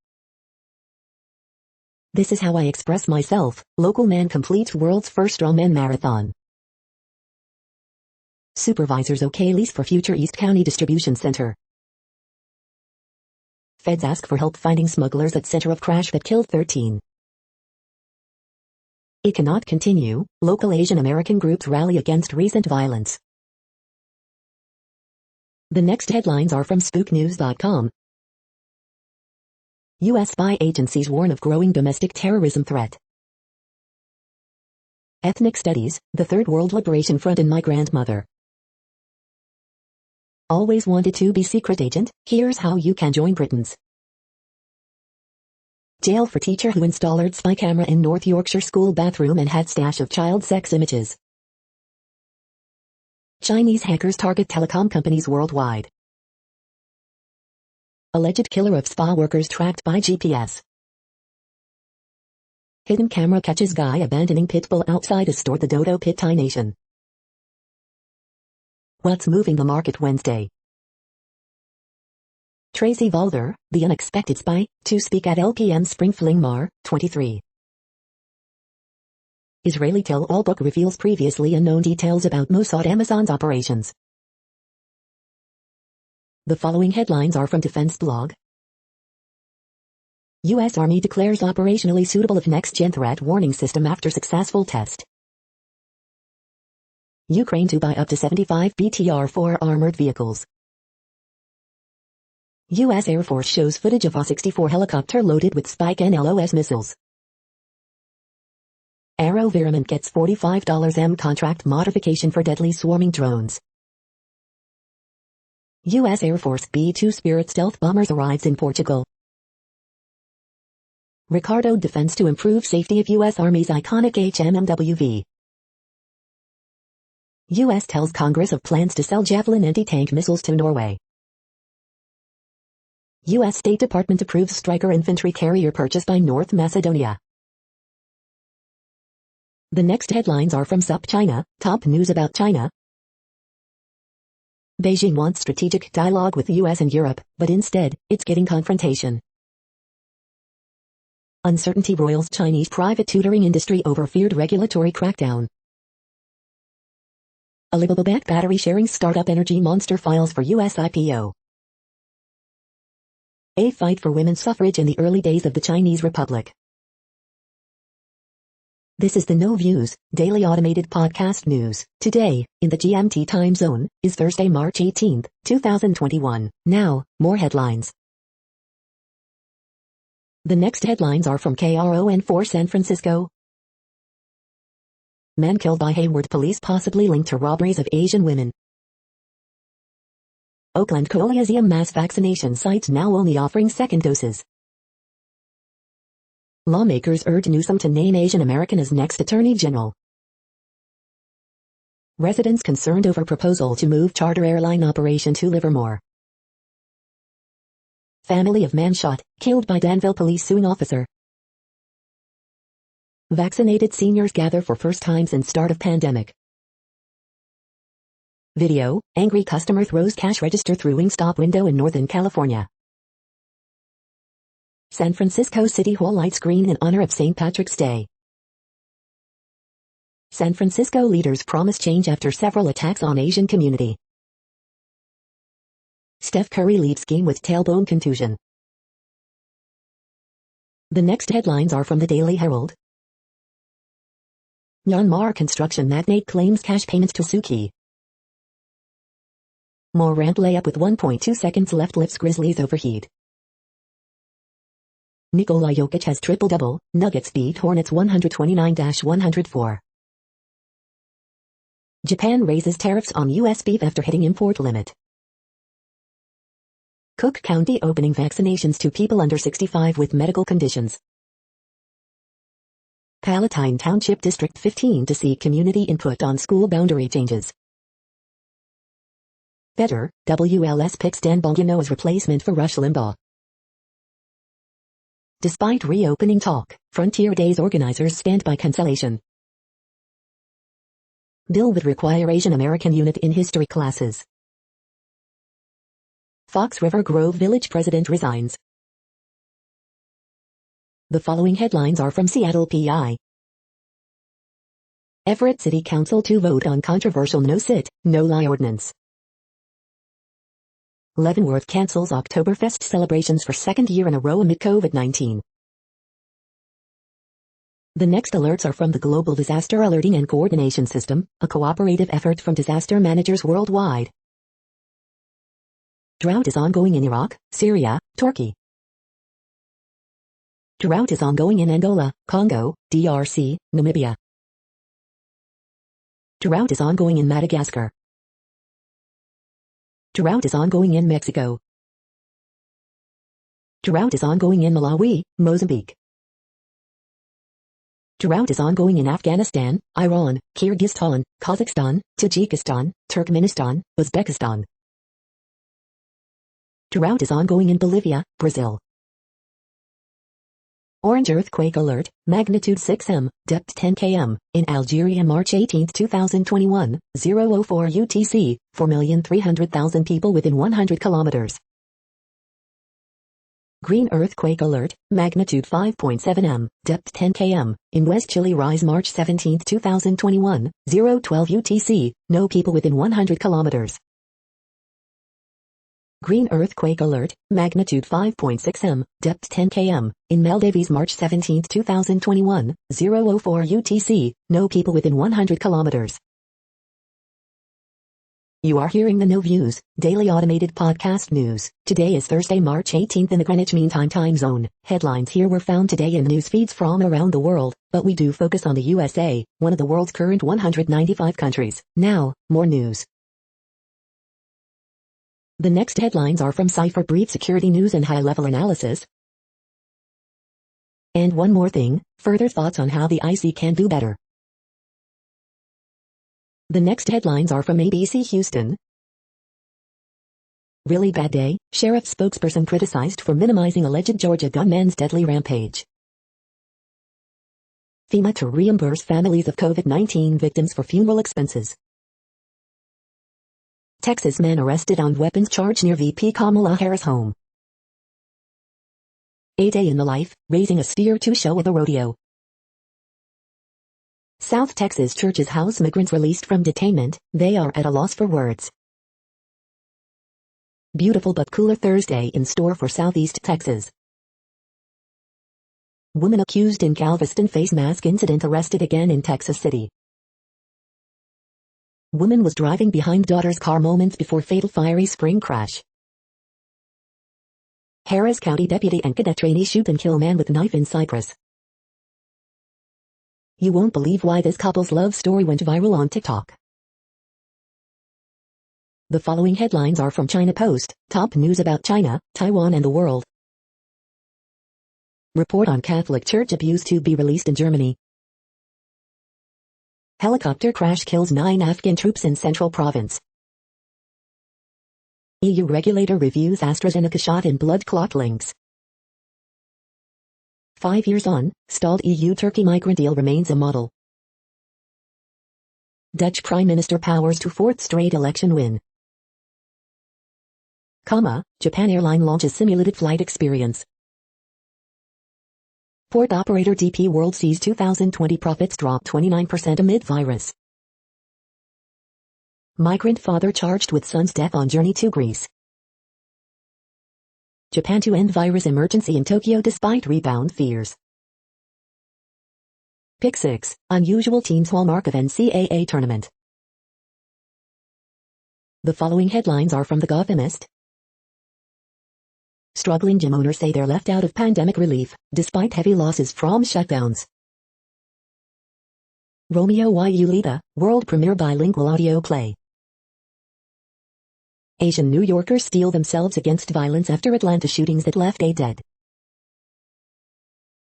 This is how I express myself, local man completes world's first strongman marathon. Supervisors okay lease for future East County Distribution Center. Feds ask for help finding smugglers at center of crash that killed 13. It cannot continue, local Asian American groups rally against recent violence. The next headlines are from spooknews.com. U.S. spy agencies warn of growing domestic terrorism threat. Ethnic Studies, the Third World Liberation Front and my grandmother. Always wanted to be secret agent? Here's how you can join Britain's. Jail for teacher who installed spy camera in North Yorkshire school bathroom and had stash of child sex images. Chinese hackers target telecom companies worldwide. Alleged killer of spa workers tracked by GPS. Hidden camera catches guy abandoning pit bull outside a store. The Dodo Pit Thai Nation. What's moving the market Wednesday? Tracy Valder, the unexpected spy, to speak at LPM Spring Fling Mar, 23. Israeli tell-all book reveals previously unknown details about Mossad Amazon's operations. The following headlines are from Defense Blog. U.S. Army declares operationally suitable of next-gen threat warning system after successful test. Ukraine to buy up to 75 BTR-4 armored vehicles. U.S. Air Force shows footage of A-64 helicopter loaded with Spike NLOS missiles. AeroVironment gets $45 M contract modification for deadly swarming drones. U.S. Air Force B-2 Spirit stealth bombers arrives in Portugal. Ricardo defends to improve safety of U.S. Army's iconic HMMWV. U.S. tells Congress of plans to sell Javelin anti-tank missiles to Norway. U.S. State Department approves Stryker infantry carrier purchase by North Macedonia. The next headlines are from SupChina, top news about China. Beijing wants strategic dialogue with the U.S. and Europe, but instead, it's getting confrontation. Uncertainty roils Chinese private tutoring industry over feared regulatory crackdown. Alibaba-backed battery-sharing startup Energy Monster files for U.S. IPO. A fight for women's suffrage in the early days of the Chinese Republic. This is the No Views, daily automated podcast news. Today, in the GMT time zone, is Thursday, March 18, 2021. Now, more headlines. The next headlines are from KRON4 San Francisco. Man killed by Hayward police possibly linked to robberies of Asian women. Oakland Coliseum mass vaccination sites now only offering second doses. Lawmakers urge Newsom to name Asian American as next Attorney General. Residents concerned over proposal to move charter airline operation to Livermore. Family of man shot, killed by Danville police suing officer. Vaccinated seniors gather for first time since start of pandemic. Video, angry customer throws cash register through Wingstop window in Northern California. San Francisco City Hall lights green in honor of St. Patrick's Day. San Francisco leaders promise change after several attacks on Asian community. Steph Curry leaves game with tailbone contusion. The next headlines are from the Daily Herald. Myanmar construction magnate claims cash payments to Suu Kyi. Morant layup with 1.2 seconds left lifts Grizzlies overheat. Nikola Jokic has triple-double, Nuggets beat Hornets 129-104. Japan raises tariffs on U.S. beef after hitting import limit. Cook County opening vaccinations to people under 65 with medical conditions. Palatine Township District 15 to seek community input on school boundary changes. Better, WLS picks Dan Bongino as replacement for Rush Limbaugh. Despite reopening talk, Frontier Days organizers stand by cancellation. Bill would require Asian American unit in history classes. Fox River Grove Village president resigns. The following headlines are from Seattle PI. Everett City Council to vote on controversial no-sit, no-lie ordinance. Leavenworth cancels Oktoberfest celebrations for second year in a row amid COVID-19. The next alerts are from the Global Disaster Alerting and Coordination System, a cooperative effort from disaster managers worldwide. Drought is ongoing in Iraq, Syria, Turkey. Drought is ongoing in Angola, Congo, DRC, Namibia. Drought is ongoing in Madagascar. Drought is ongoing in Mexico. Drought is ongoing in Malawi, Mozambique. Drought is ongoing in Afghanistan, Iran, Kyrgyzstan, Kazakhstan, Tajikistan, Turkmenistan, Uzbekistan. Drought is ongoing in Bolivia, Brazil. Orange earthquake alert, magnitude 6M, depth 10 km, in Algeria March 18, 2021, 004 UTC, 4,300,000 people within 100 kilometers. Green earthquake alert, magnitude 5.7M, depth 10 km, in West Chile Rise March 17, 2021, 012 UTC, no people within 100 kilometers. Green earthquake alert, magnitude 5.6M, depth 10 km, in Maldives March 17, 2021, 004 UTC, no people within 100 kilometers. You are hearing the No Views, daily automated podcast news. Today is Thursday, March 18th in the Greenwich Mean Time zone. Headlines here were found today in news feeds from around the world, but we do focus on the USA, one of the world's current 195 countries. Now, more news. The next headlines are from Cypher Brief Security News and High-Level Analysis. And one more thing, further thoughts on how the IC can do better. The next headlines are from ABC Houston. Really bad day, sheriff spokesperson criticized for minimizing alleged Georgia gunman's deadly rampage. FEMA to reimburse families of COVID-19 victims for funeral expenses. Texas man arrested on weapons charge near VP Kamala Harris home. A day in the life, raising a steer to show at the rodeo. South Texas churches house migrants released from detainment, they are at a loss for words. Beautiful but cooler Thursday in store for Southeast Texas. Woman accused in Galveston face mask incident arrested again in Texas City. Woman was driving behind daughter's car moments before fatal fiery spring crash. Harris County deputy and cadet trainee shoot and kill man with knife in Cypress. You won't believe why this couple's love story went viral on TikTok. The following headlines are from China Post, top news about China, Taiwan and the world. Report on Catholic Church abuse to be released in Germany. Helicopter crash kills 9 Afghan troops in Central Province. EU regulator reviews AstraZeneca shot in blood clot links. 5 years on, stalled EU-Turkey migrant deal remains a model. Dutch Prime Minister powers to fourth straight election win. Japan airline launches simulated flight experience. Port operator DP World sees 2020 profits drop 29% amid virus. Migrant father charged with son's death on journey to Greece. Japan to end virus emergency in Tokyo despite rebound fears. Pick 6, unusual teams hallmark of NCAA tournament. The following headlines are from The Gothamist. Struggling gym owners say they're left out of pandemic relief, despite heavy losses from shutdowns. Romeo y Julieta, world premiere bilingual audio play. Asian New Yorkers steel themselves against violence after Atlanta shootings that left 8 dead.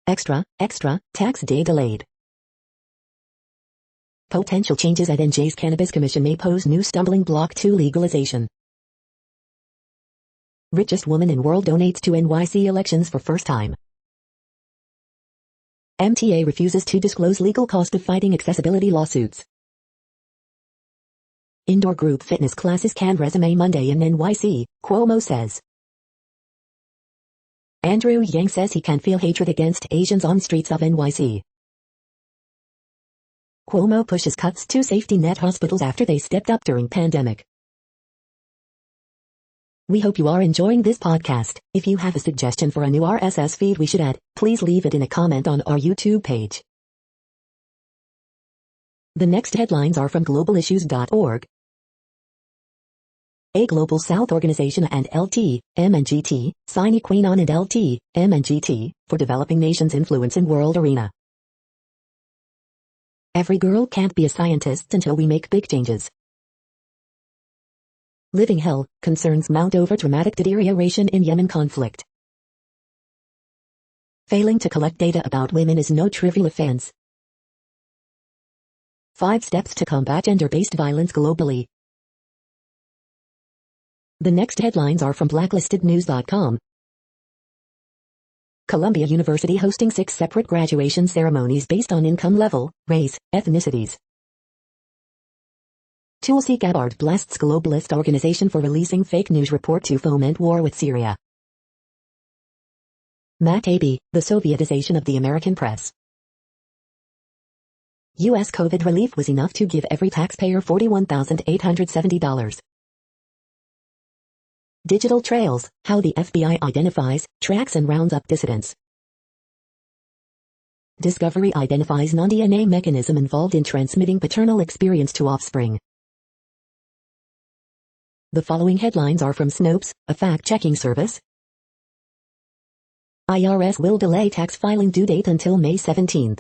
Extra, tax day delayed. Potential changes at NJ's Cannabis Commission may pose new stumbling block to legalization. Richest woman in world donates to NYC elections for first time. MTA refuses to disclose legal cost of fighting accessibility lawsuits. Indoor group fitness classes can resume Monday in NYC, Cuomo says. Andrew Yang says he can feel hatred against Asians on streets of NYC. Cuomo pushes cuts to safety net hospitals after they stepped up during pandemic. We hope you are enjoying this podcast. If you have a suggestion for a new RSS feed we should add, please leave it in a comment on our YouTube page. The next headlines are from globalissues.org. A Global South Organization and LT.mp4 sign Equanon and LT.mp4 for developing nations' influence in world arena. Every girl can't be a scientist until we make big changes. Living hell, concerns mount over dramatic deterioration in Yemen conflict. Failing to collect data about women is no trivial offense. 5 steps to combat gender-based violence globally. The next headlines are from blacklistednews.com. Columbia University hosting 6 separate graduation ceremonies based on income level, race, ethnicities. Tulsi Gabbard blasts globalist organization for releasing fake news report to foment war with Syria. Matt Taibbi, the Sovietization of the American press. U.S. COVID relief was enough to give every taxpayer $41,870. Digital trails, how the FBI identifies, tracks and rounds up dissidents. Discovery identifies non-DNA mechanism involved in transmitting paternal experience to offspring. The following headlines are from Snopes, a fact-checking service. IRS will delay tax filing due date until May 17th.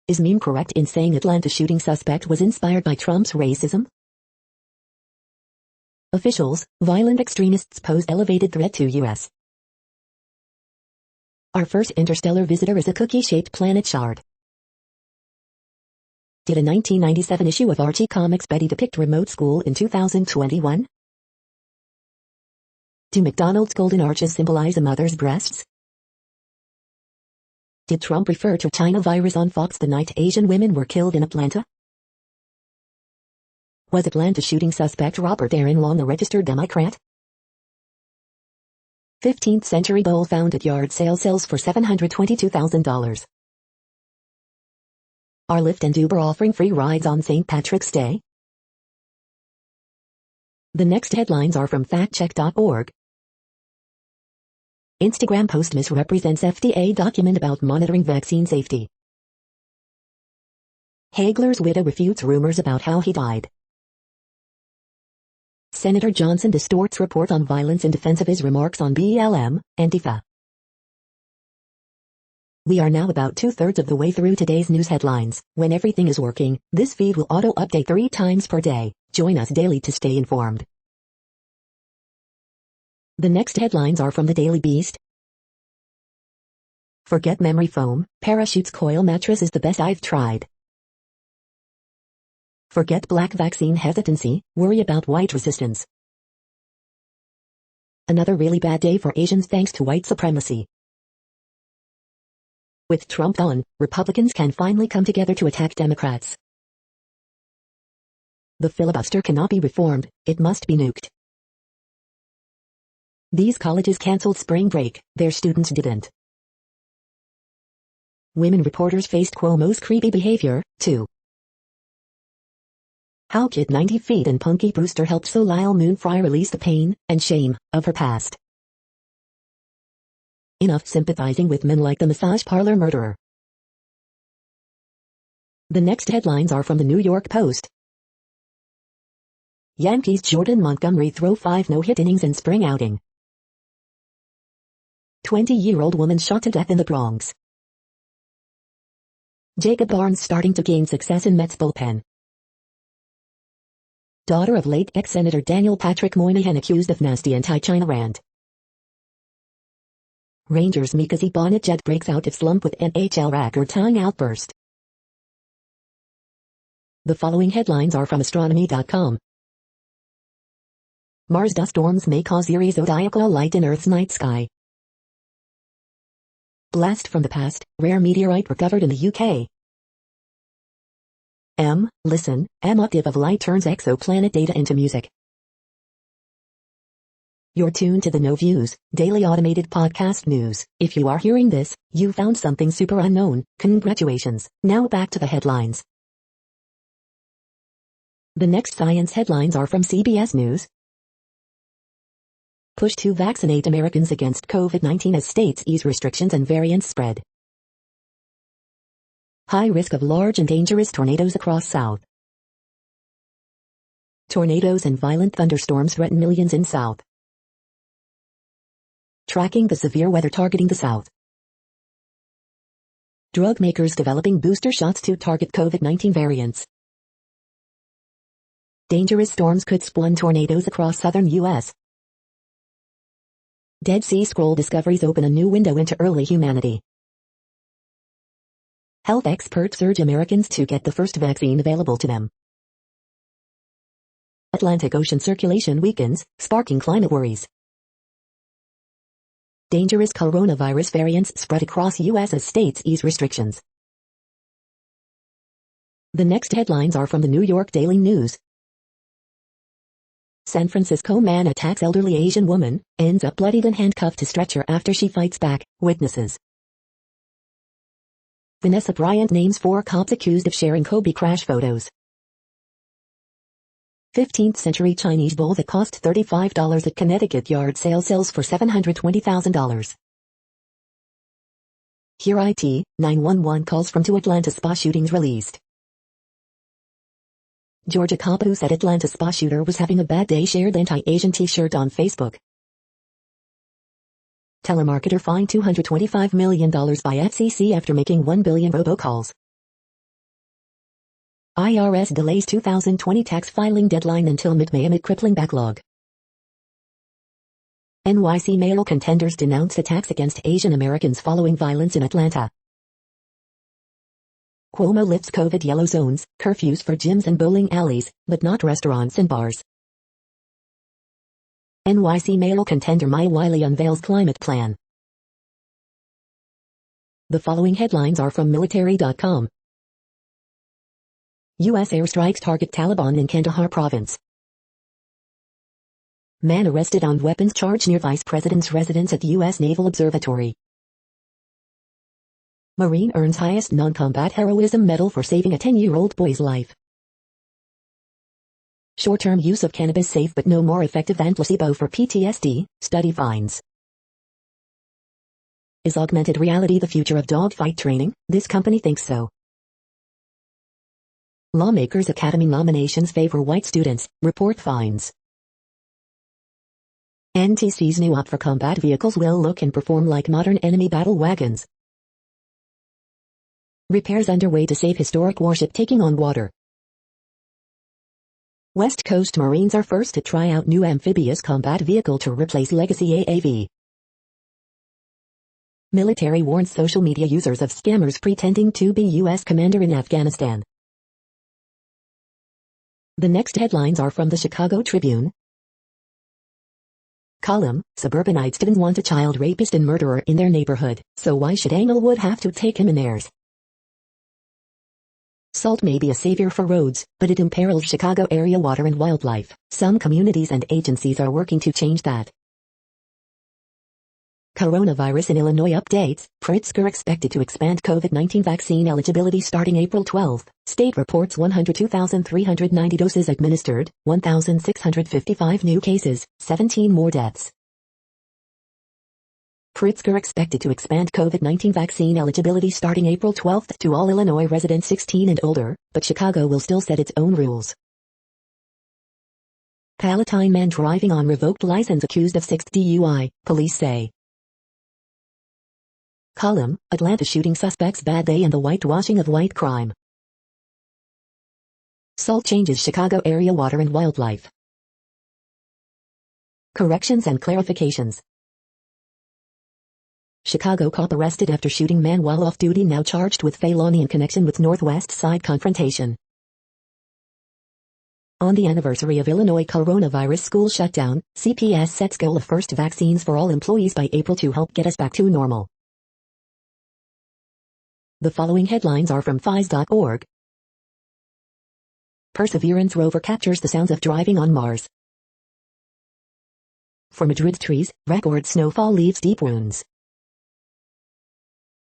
Is meme correct in saying Atlanta shooting suspect was inspired by Trump's racism? Officials, violent extremists pose elevated threat to U.S. Our first interstellar visitor is a cookie-shaped planet shard. Did a 1997 issue of Archie Comics Betty depict remote school in 2021? Do McDonald's golden arches symbolize a mother's breasts? Did Trump refer to China virus on Fox the night Asian women were killed in Atlanta? Was Atlanta shooting suspect Robert Aaron Long a registered Democrat? 15th century bowl found at yard sale sells for $722,000. Are Lyft and Uber offering free rides on St. Patrick's Day? The next headlines are from factcheck.org. Instagram post misrepresents FDA document about monitoring vaccine safety. Hagler's widow refutes rumors about how he died. Senator Johnson distorts report on violence in defense of his remarks on BLM, Antifa. We are now about 2/3 of the way through today's news headlines. When everything is working, this feed will auto-update 3 times per day. Join us daily to stay informed. The next headlines are from the Daily Beast. Forget memory foam, Parachute's coil mattress is the best I've tried. Forget black vaccine hesitancy, worry about white resistance. Another really bad day for Asians thanks to white supremacy. With Trump on, Republicans can finally come together to attack Democrats. The filibuster cannot be reformed, it must be nuked. These colleges canceled spring break, their students didn't. Women reporters faced Cuomo's creepy behavior, too. How Kid 90 Feet and Punky Brewster helped Soleil Moon Frye release the pain and shame of her past. Enough sympathizing with men like the massage parlor murderer. The next headlines are from the New York Post. Yankees' Jordan Montgomery throw 5 no-hit innings in spring outing. 20-year-old woman shot to death in the Bronx. Jacob Barnes starting to gain success in Mets bullpen. Daughter of late ex-Senator Daniel Patrick Moynihan accused of nasty anti-China rant. Rangers' Mika Zibanejad breaks out of slump with NHL record-tying outburst. The following headlines are from astronomy.com. Mars dust storms may cause eerie zodiacal light in Earth's night sky. Blast from the past, rare meteorite recovered in the UK. Listen, octave of light turns exoplanet data into music. You're tuned to the No Views, daily automated podcast news. If you are hearing this, you found something super unknown. Congratulations. Now back to the headlines. The next science headlines are from CBS News. Push to vaccinate Americans against COVID-19 as states ease restrictions and variants spread. High risk of large and dangerous tornadoes across South. Tornadoes and violent thunderstorms threaten millions in South. Tracking the severe weather targeting the South. Drug makers developing booster shots to target COVID-19 variants. Dangerous storms could spawn tornadoes across southern U.S. Dead Sea Scroll discoveries open a new window into early humanity. Health experts urge Americans to get the first vaccine available to them. Atlantic Ocean circulation weakens, sparking climate worries. Dangerous coronavirus variants spread across U.S. as states ease restrictions. The next headlines are from the New York Daily News. San Francisco man attacks elderly Asian woman, ends up bloodied and handcuffed to stretcher after she fights back, witnesses. Vanessa Bryant names 4 cops accused of sharing Kobe crash photos. 15th century Chinese bowl that cost $35 at Connecticut yard sale sells for $720,000. Here IT, 911 calls from 2 Atlanta spa shootings released. Georgia cop who said Atlanta spa shooter was having a bad day shared anti-Asian t-shirt on Facebook. Telemarketer fined $225 million by FCC after making 1 billion robocalls. IRS delays 2020 tax filing deadline until mid-May amid crippling backlog. NYC mayoral contenders denounce attacks against Asian Americans following violence in Atlanta. Cuomo lifts COVID yellow zones, curfews for gyms and bowling alleys, but not restaurants and bars. NYC mayoral contender Maya Wiley unveils climate plan. The following headlines are from military.com. U.S. airstrikes target Taliban in Kandahar province. Man arrested on weapons charge near Vice President's residence at U.S. Naval Observatory. Marine earns highest non-combat heroism medal for saving a 10-year-old boy's life. Short-term use of cannabis safe but no more effective than placebo for PTSD, study finds. Is augmented reality the future of dogfight training? This company thinks so. Lawmakers' Academy nominations favor white students, report finds. NTC's new op for combat vehicles will look and perform like modern enemy battle wagons. Repairs underway to save historic warship taking on water. West Coast Marines are first to try out new amphibious combat vehicle to replace legacy AAV. Military warns social media users of scammers pretending to be U.S. commander in Afghanistan. The next headlines are from the Chicago Tribune. Column, suburbanites didn't want a child rapist and murderer in their neighborhood, so why should Englewood have to take him in theirs? Salt may be a savior for roads, but it imperils Chicago area water and wildlife. Some communities and agencies are working to change that. Coronavirus in Illinois updates. Pritzker expected to expand COVID-19 vaccine eligibility starting April 12. State reports 102,390 doses administered, 1,655 new cases, 17 more deaths. Pritzker expected to expand COVID-19 vaccine eligibility starting April 12 to all Illinois residents 16 and older, but Chicago will still set its own rules. Palatine man driving on revoked license accused of 6th DUI, police say. Column, Atlanta shooting suspects bad day and the whitewashing of white crime. SALT changes Chicago area water and wildlife. Corrections and clarifications. Chicago cop arrested after shooting man while off duty, now charged with felony in connection with Northwest Side confrontation. On the anniversary of Illinois coronavirus school shutdown, CPS sets goal of first vaccines for all employees by April to help get us back to normal. The following headlines are from phys.org. Perseverance rover captures the sounds of driving on Mars. For Madrid's trees, record snowfall leaves deep wounds.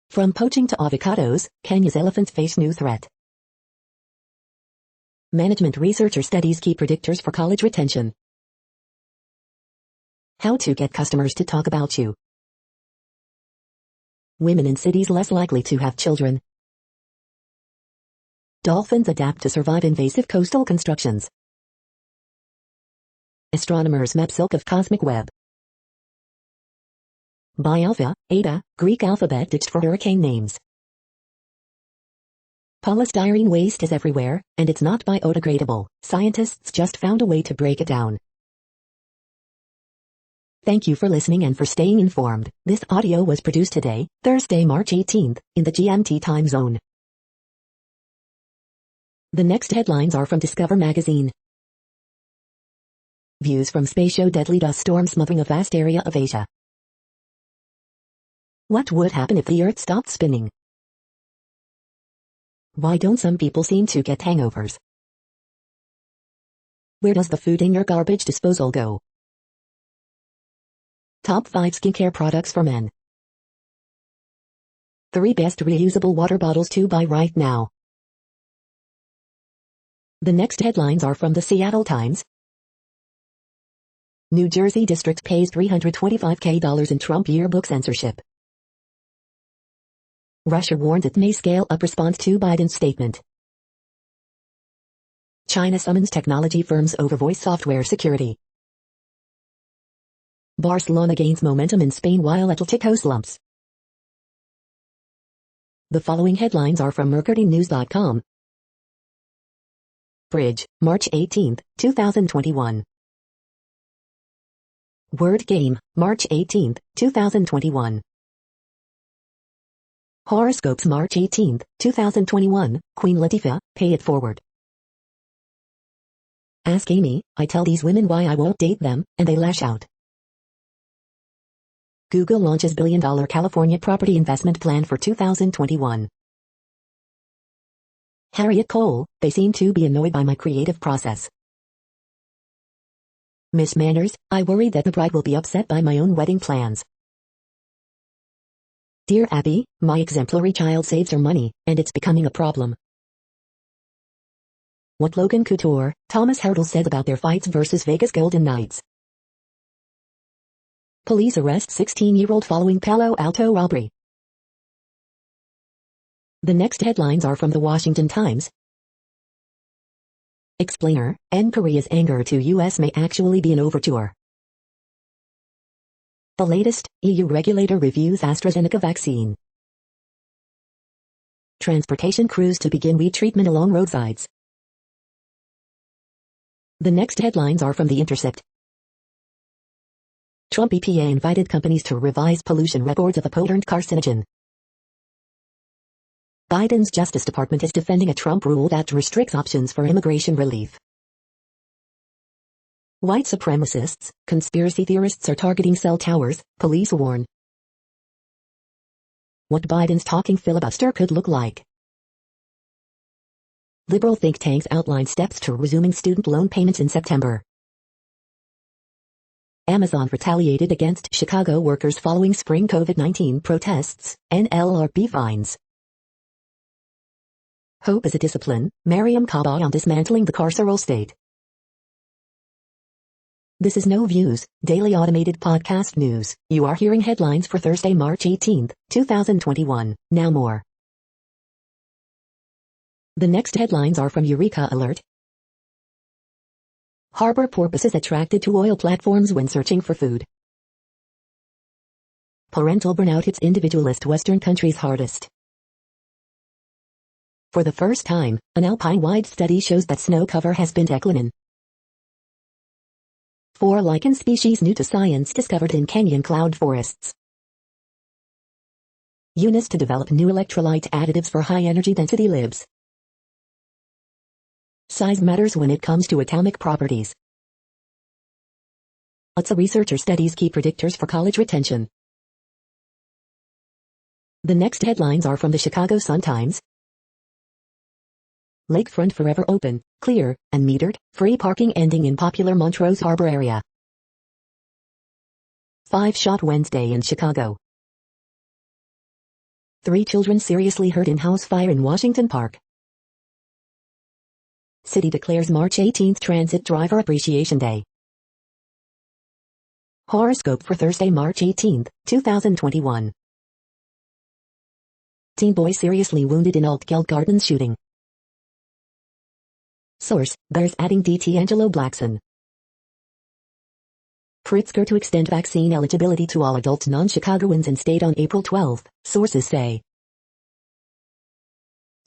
From poaching to avocados, Kenya's elephants face new threat. Management researcher studies key predictors for college retention. How to get customers to talk about you. Women in cities less likely to have children. Dolphins adapt to survive invasive coastal constructions. Astronomers map silk of cosmic web. Bi Alpha, Eta, Greek alphabet ditched for hurricane names. Polystyrene waste is everywhere, and it's not biodegradable. Scientists just found a way to break it down. Thank you for listening and for staying informed. This audio was produced today, Thursday, March 18th, in the GMT time zone. The next headlines are from Discover magazine. Views from space show deadly dust storm smothering a vast area of Asia. What would happen if the Earth stopped spinning? Why don't some people seem to get hangovers? Where does the food in your garbage disposal go? Top 5 skincare products for men. 3 best reusable water bottles to buy right now. The next headlines are from the Seattle Times. New Jersey district pays $325K in Trump yearbook censorship. Russia warns it may scale up response to Biden's statement. China summons technology firms over voice software security. Barcelona gains momentum in Spain while Atletico slumps. The following headlines are from mercurynews.com. Bridge, March 18, 2021. Word Game, March 18, 2021. Horoscopes, March 18, 2021, Queen Latifah, pay it forward. Ask Amy, I tell these women why I won't date them, and they lash out. Google launches $1 billion California property investment plan for 2021. Harriet Cole, they seem to be annoyed by my creative process. Miss Manners, I worry that the bride will be upset by my own wedding plans. Dear Abby, my exemplary child saves her money, and it's becoming a problem. What Logan Couture, Thomas Hartle said about their fights versus Vegas Golden Knights. Police arrest 16-year-old following Palo Alto robbery. The next headlines are from the Washington Times. Explainer, N. Korea's anger to U.S. may actually be an overture. The latest, EU regulator reviews AstraZeneca vaccine. Transportation crews to begin retreatment along roadsides. The next headlines are from The Intercept. Trump EPA invited companies to revise pollution records of a potent carcinogen. Biden's Justice Department is defending a Trump rule that restricts options for immigration relief. White supremacists, conspiracy theorists are targeting cell towers, police warn. What Biden's talking filibuster could look like. Liberal think tanks outline steps to resuming student loan payments in September. Amazon retaliated against Chicago workers following spring COVID-19 protests, NLRB fines. Hope is a discipline, Mariam Kaba on dismantling the carceral state. This is No Views, daily automated podcast news. You are hearing headlines for Thursday, March 18, 2021. Now more. The next headlines are from Eureka Alert. Harbor porpoises attracted to oil platforms when searching for food. Parental burnout hits individualist Western countries hardest. For the first time, an alpine-wide study shows that snow cover has been declining. 4 lichen species new to science discovered in Kenyan cloud forests. UNIS to develop new electrolyte additives for high-energy density libs. Size matters when it comes to atomic properties. UTC researcher studies key predictors for college retention. The next headlines are from the Chicago Sun-Times. Lakefront forever open, clear, and metered, free parking ending in popular Montrose Harbor area. 5 shot Wednesday in Chicago. 3 children seriously hurt in house fire in Washington Park. City declares March 18th Transit Driver Appreciation Day. Horoscope for Thursday, March 18th, 2021. Teen boy seriously wounded in Altgeld Gardens shooting. Source, Bears adding DT Angelo Blackson. Pritzker to extend vaccine eligibility to all adult non-Chicagoans in state on April 12, sources say.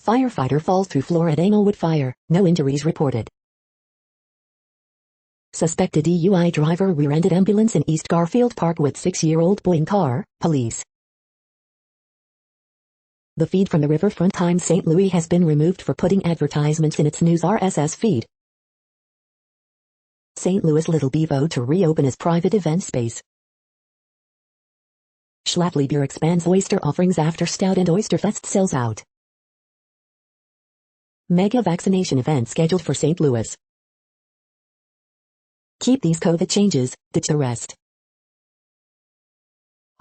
Firefighter falls through floor at Englewood fire, no injuries reported. Suspected DUI driver rear-ended ambulance in East Garfield Park with 6-year-old boy in car, police. The feed from the Riverfront Times St. Louis has been removed for putting advertisements in its news RSS feed. St. Louis Little Bevo to reopen as private event space. Schlafly Beer expands oyster offerings after Stout and Oysterfest sells out. Mega vaccination event scheduled for St. Louis. Keep these COVID changes, ditch the rest.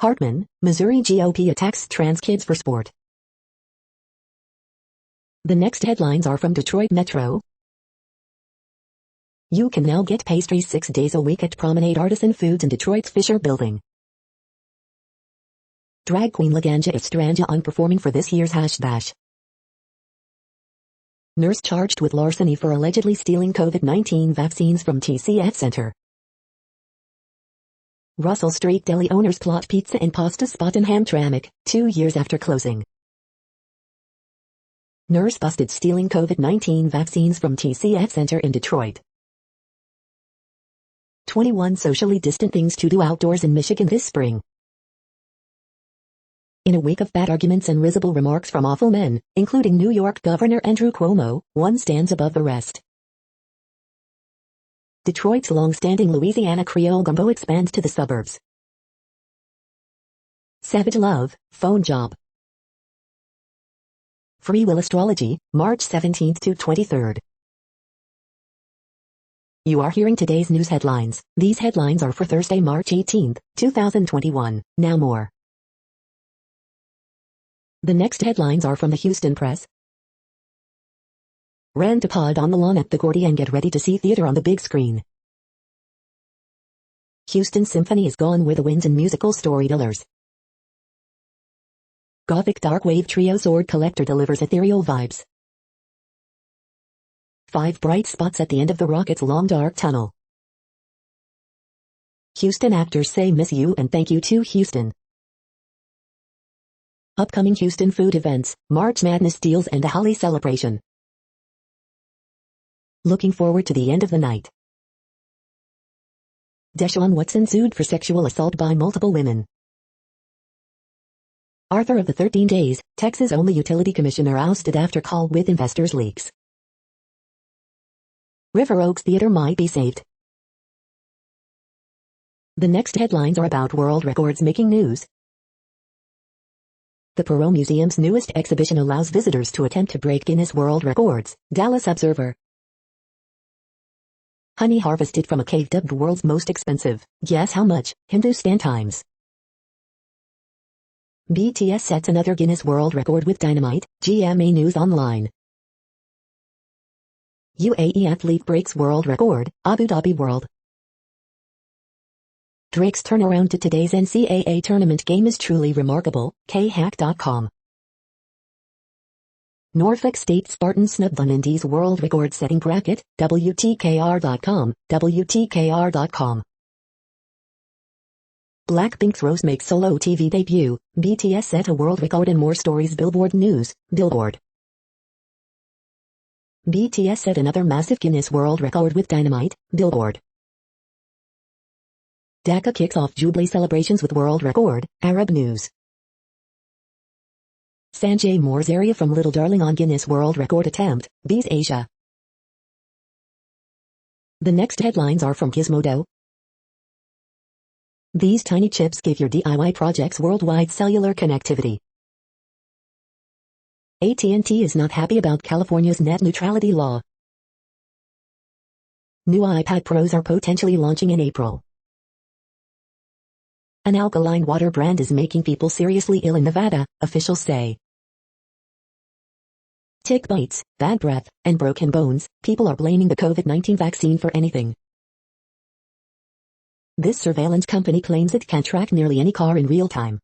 Hartman, Missouri GOP attacks trans kids for sport. The next headlines are from Detroit Metro. You can now get pastries 6 days a week at Promenade Artisan Foods in Detroit's Fisher Building. Drag queen Laganja Estranja unperforming for this year's Hash Bash. Nurse charged with larceny for allegedly stealing COVID-19 vaccines from TCF Center. Russell Street Deli owners plot pizza and pasta spot in Hamtramck, 2 years after closing. Nurse busted stealing COVID-19 vaccines from TCF Center in Detroit. 21 socially distant things to do outdoors in Michigan this spring. In a week of bad arguments and risible remarks from awful men, including New York Governor Andrew Cuomo, one stands above the rest. Detroit's long-standing Louisiana Creole gumbo expands to the suburbs. Savage Love, phone job. Free Will Astrology, March 17th to 23rd. You are hearing today's news headlines. These headlines are for Thursday, March 18th, 2021. Now more. The next headlines are from the Houston Press. Rent a pod on the lawn at the Gordy and get ready to see theater on the big screen. Houston Symphony is gone with the winds in musical storytellers. Gothic dark wave trio Sword Collector delivers ethereal vibes. 5 bright spots at the end of the Rocket's long dark tunnel. Houston actors say miss you and thank you to Houston. Upcoming Houston food events, March Madness deals and a Holly celebration. Looking forward to the end of the night. Deshaun Watson sued for sexual assault by multiple women. Arthur of the 13 Days, Texas' only utility commissioner ousted after call with investors leaks. River Oaks Theater might be saved. The next headlines are about world records making news. The Perot Museum's newest exhibition allows visitors to attempt to break Guinness World Records, Dallas Observer. Honey harvested from a cave dubbed world's most expensive. Guess how much? Hindustan Times. BTS sets another Guinness World Record with Dynamite, GMA News Online. UAE athlete breaks world record, Abu Dhabi World. Drake's turnaround to today's NCAA tournament game is truly remarkable, khack.com. Norfolk State Spartan snubbed on Indy's world record-setting bracket, WTKR.com, WTKR.com. Blackpink's Rose makes solo TV debut, BTS set a world record in more stories. Billboard News, Billboard. BTS set another massive Guinness World Record with Dynamite, Billboard. Dhaka kicks off Jubilee celebrations with world record, Arab News. Sanjay Moore's area from Little Darling on Guinness World Record attempt, Bees Asia. The next headlines are from Gizmodo. These tiny chips give your DIY projects worldwide cellular connectivity. AT&T is not happy about California's net neutrality law. New iPad Pros are potentially launching in April. An alkaline water brand is making people seriously ill in Nevada, officials say. Tick bites, bad breath, and broken bones, people are blaming the COVID-19 vaccine for anything. This surveillance company claims it can track nearly any car in real time.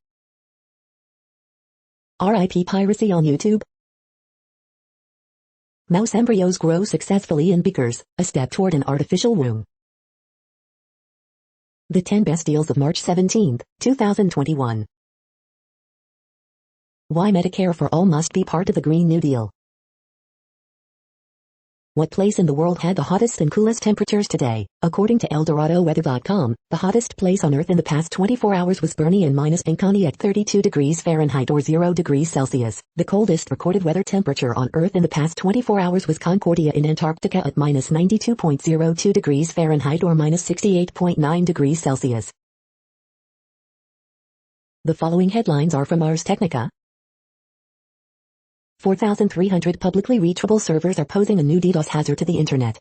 RIP piracy on YouTube. Mouse embryos grow successfully in beakers, a step toward an artificial womb. The 10 best deals of March 17, 2021. Why Medicare for all must be part of the Green New Deal. What place in the world had the hottest and coolest temperatures today? According to ElDoradoWeather.com, the hottest place on Earth in the past 24 hours was Bernie and Pinconning at 32 degrees Fahrenheit or 0 degrees Celsius. The coldest recorded weather temperature on Earth in the past 24 hours was Concordia in Antarctica at minus 92.02 degrees Fahrenheit or minus 68.9 degrees Celsius. The following headlines are from Ars Technica. 4,300 publicly reachable servers are posing a new DDoS hazard to the Internet.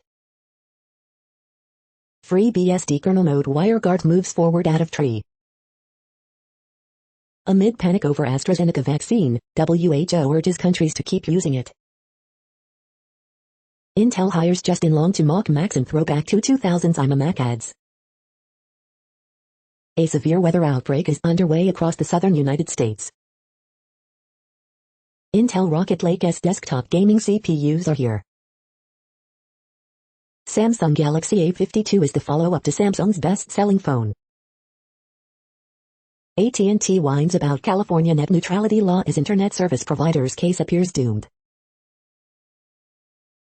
FreeBSD kernel node WireGuard moves forward out of tree. Amid panic over AstraZeneca vaccine, WHO urges countries to keep using it. Intel hires Justin Long to mock Macs and throw back to 2000s iMac ads. A severe weather outbreak is underway across the southern United States. Intel Rocket Lake's desktop gaming CPUs are here. Samsung Galaxy A52 is the follow-up to Samsung's best-selling phone. AT&T whines about California net neutrality law as internet service provider's case appears doomed.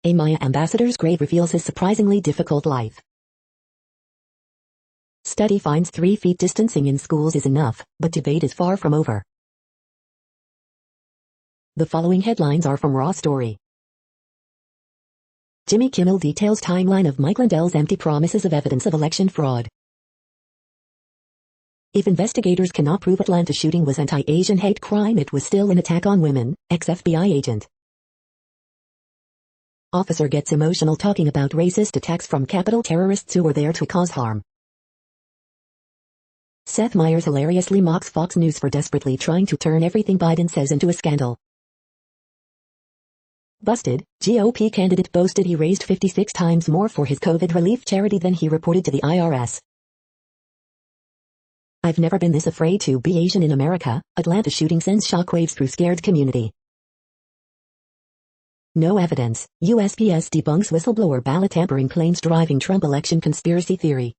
A Maya ambassador's grave reveals his surprisingly difficult life. Study finds 3 feet distancing in schools is enough, but debate is far from over. The following headlines are from Raw Story. Jimmy Kimmel details timeline of Mike Lindell's empty promises of evidence of election fraud. If investigators cannot prove Atlanta shooting was anti-Asian hate crime, it was still an attack on women, ex-FBI agent. Officer gets emotional talking about racist attacks from Capitol terrorists who were there to cause harm. Seth Meyers hilariously mocks Fox News for desperately trying to turn everything Biden says into a scandal. Busted, GOP candidate boasted he raised 56 times more for his COVID relief charity than he reported to the IRS. I've never been this afraid to be Asian in America. Atlanta shooting sends shockwaves through scared community. No evidence. USPS debunks whistleblower ballot tampering claims driving Trump election conspiracy theory.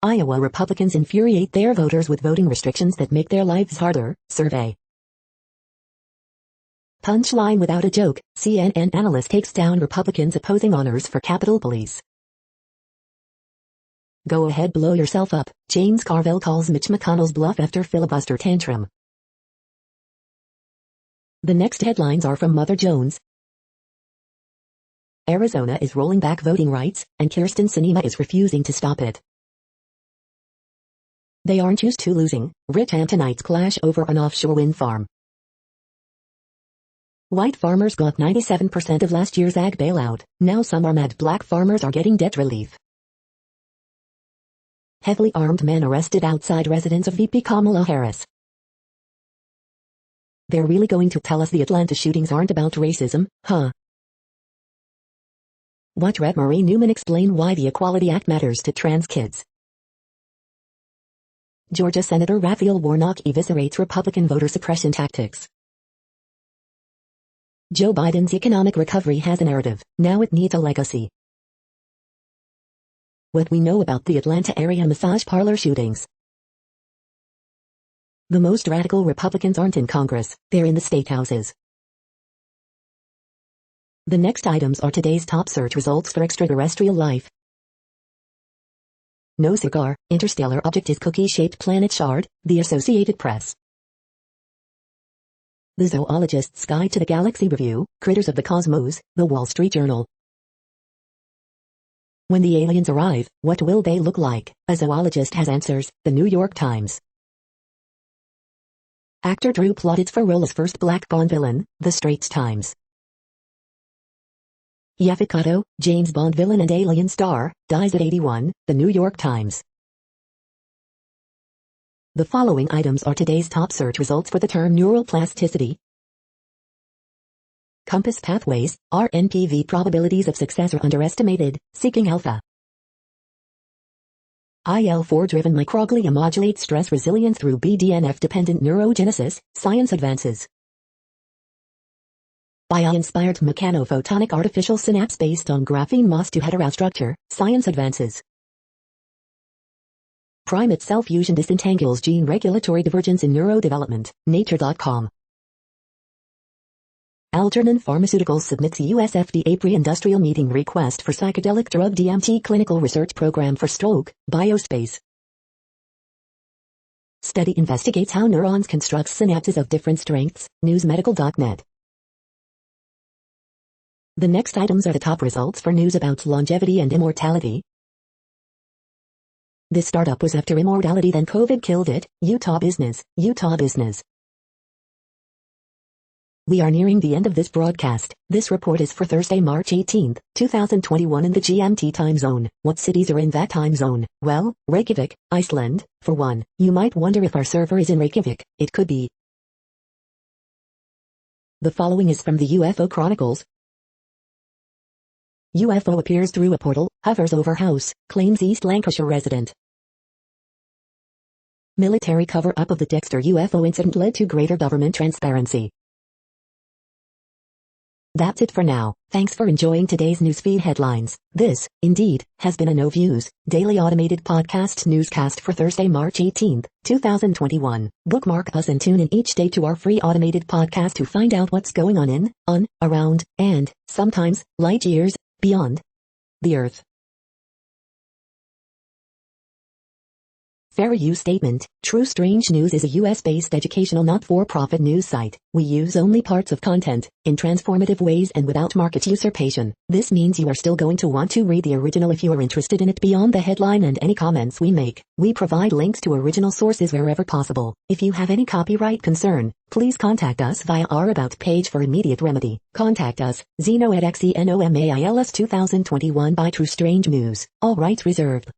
Iowa Republicans infuriate their voters with voting restrictions that make their lives harder, survey. Punchline without a joke, CNN analyst takes down Republicans opposing honors for Capitol Police. Go ahead, blow yourself up, James Carville calls Mitch McConnell's bluff after filibuster tantrum. The next headlines are from Mother Jones. Arizona is rolling back voting rights, and Kyrsten Sinema is refusing to stop it. They aren't used to losing. Rich Antonites clash over an offshore wind farm. White farmers got 97% of last year's ag bailout. Now some are mad black farmers are getting debt relief. Heavily armed men arrested outside residence of VP Kamala Harris. They're really going to tell us the Atlanta shootings aren't about racism, huh? Watch Rep. Marie Newman explain why the Equality Act matters to trans kids. Georgia Senator Raphael Warnock eviscerates Republican voter suppression tactics. Joe Biden's economic recovery has a narrative, now it needs a legacy. What we know about the Atlanta area massage parlor shootings. The most radical Republicans aren't in Congress, they're in the state houses. The next items are today's top search results for extraterrestrial life. No cigar, interstellar object is cookie-shaped planet shard, the Associated Press. The Zoologist's Guide to the Galaxy Review, Critters of the Cosmos, The Wall Street Journal. When the aliens arrive, what will they look like? A zoologist has answers, The New York Times. Actor Drew plotted for role as first black Bond villain, The Straits Times. Yaphet Kotto, James Bond villain and Alien star, dies at 81, The New York Times. The following items are today's top search results for the term neural plasticity. Compass pathways, RNPV probabilities of success are underestimated, seeking alpha. IL-4-driven microglia modulates stress resilience through BDNF-dependent neurogenesis, science advances. Bio-inspired mechanophotonic artificial synapse based on graphene MOS2 heterostructure, science advances. Primate cell fusion disentangles gene regulatory divergence in neurodevelopment, nature.com. Algernon Pharmaceuticals submits US FDA pre-industrial meeting request for psychedelic drug DMT clinical research program for stroke, biospace. Study investigates how neurons construct synapses of different strengths, newsmedical.net. The next items are the top results for news about longevity and immortality. This startup was after immortality, then COVID killed it. Utah business, Utah business. We are nearing the end of this broadcast. This report is for Thursday, March 18, 2021 in the GMT time zone. What cities are in that time zone? Well, Reykjavik, Iceland, for one. You might wonder if our server is in Reykjavik. It could be. The following is from the UFO Chronicles. UFO appears through a portal, hovers over house, claims East Lancashire resident. Military cover-up of the Dexter UFO incident led to greater government transparency. That's it for now. Thanks for enjoying today's newsfeed headlines. This, indeed, has been a No Views, daily automated podcast newscast for Thursday, March 18, 2021. Bookmark us and tune in each day to our free automated podcast to find out what's going on, around, and, sometimes, light years, beyond the Earth. Fair use statement. True Strange News is a US-based educational not-for-profit news site. We use only parts of content, in transformative ways and without market usurpation. This means you are still going to want to read the original if you are interested in it beyond the headline and any comments we make. We provide links to original sources wherever possible. If you have any copyright concern, please contact us via our About page for immediate remedy. Contact us, Zeno at XENOMAILS 2021 by True Strange News. All rights reserved.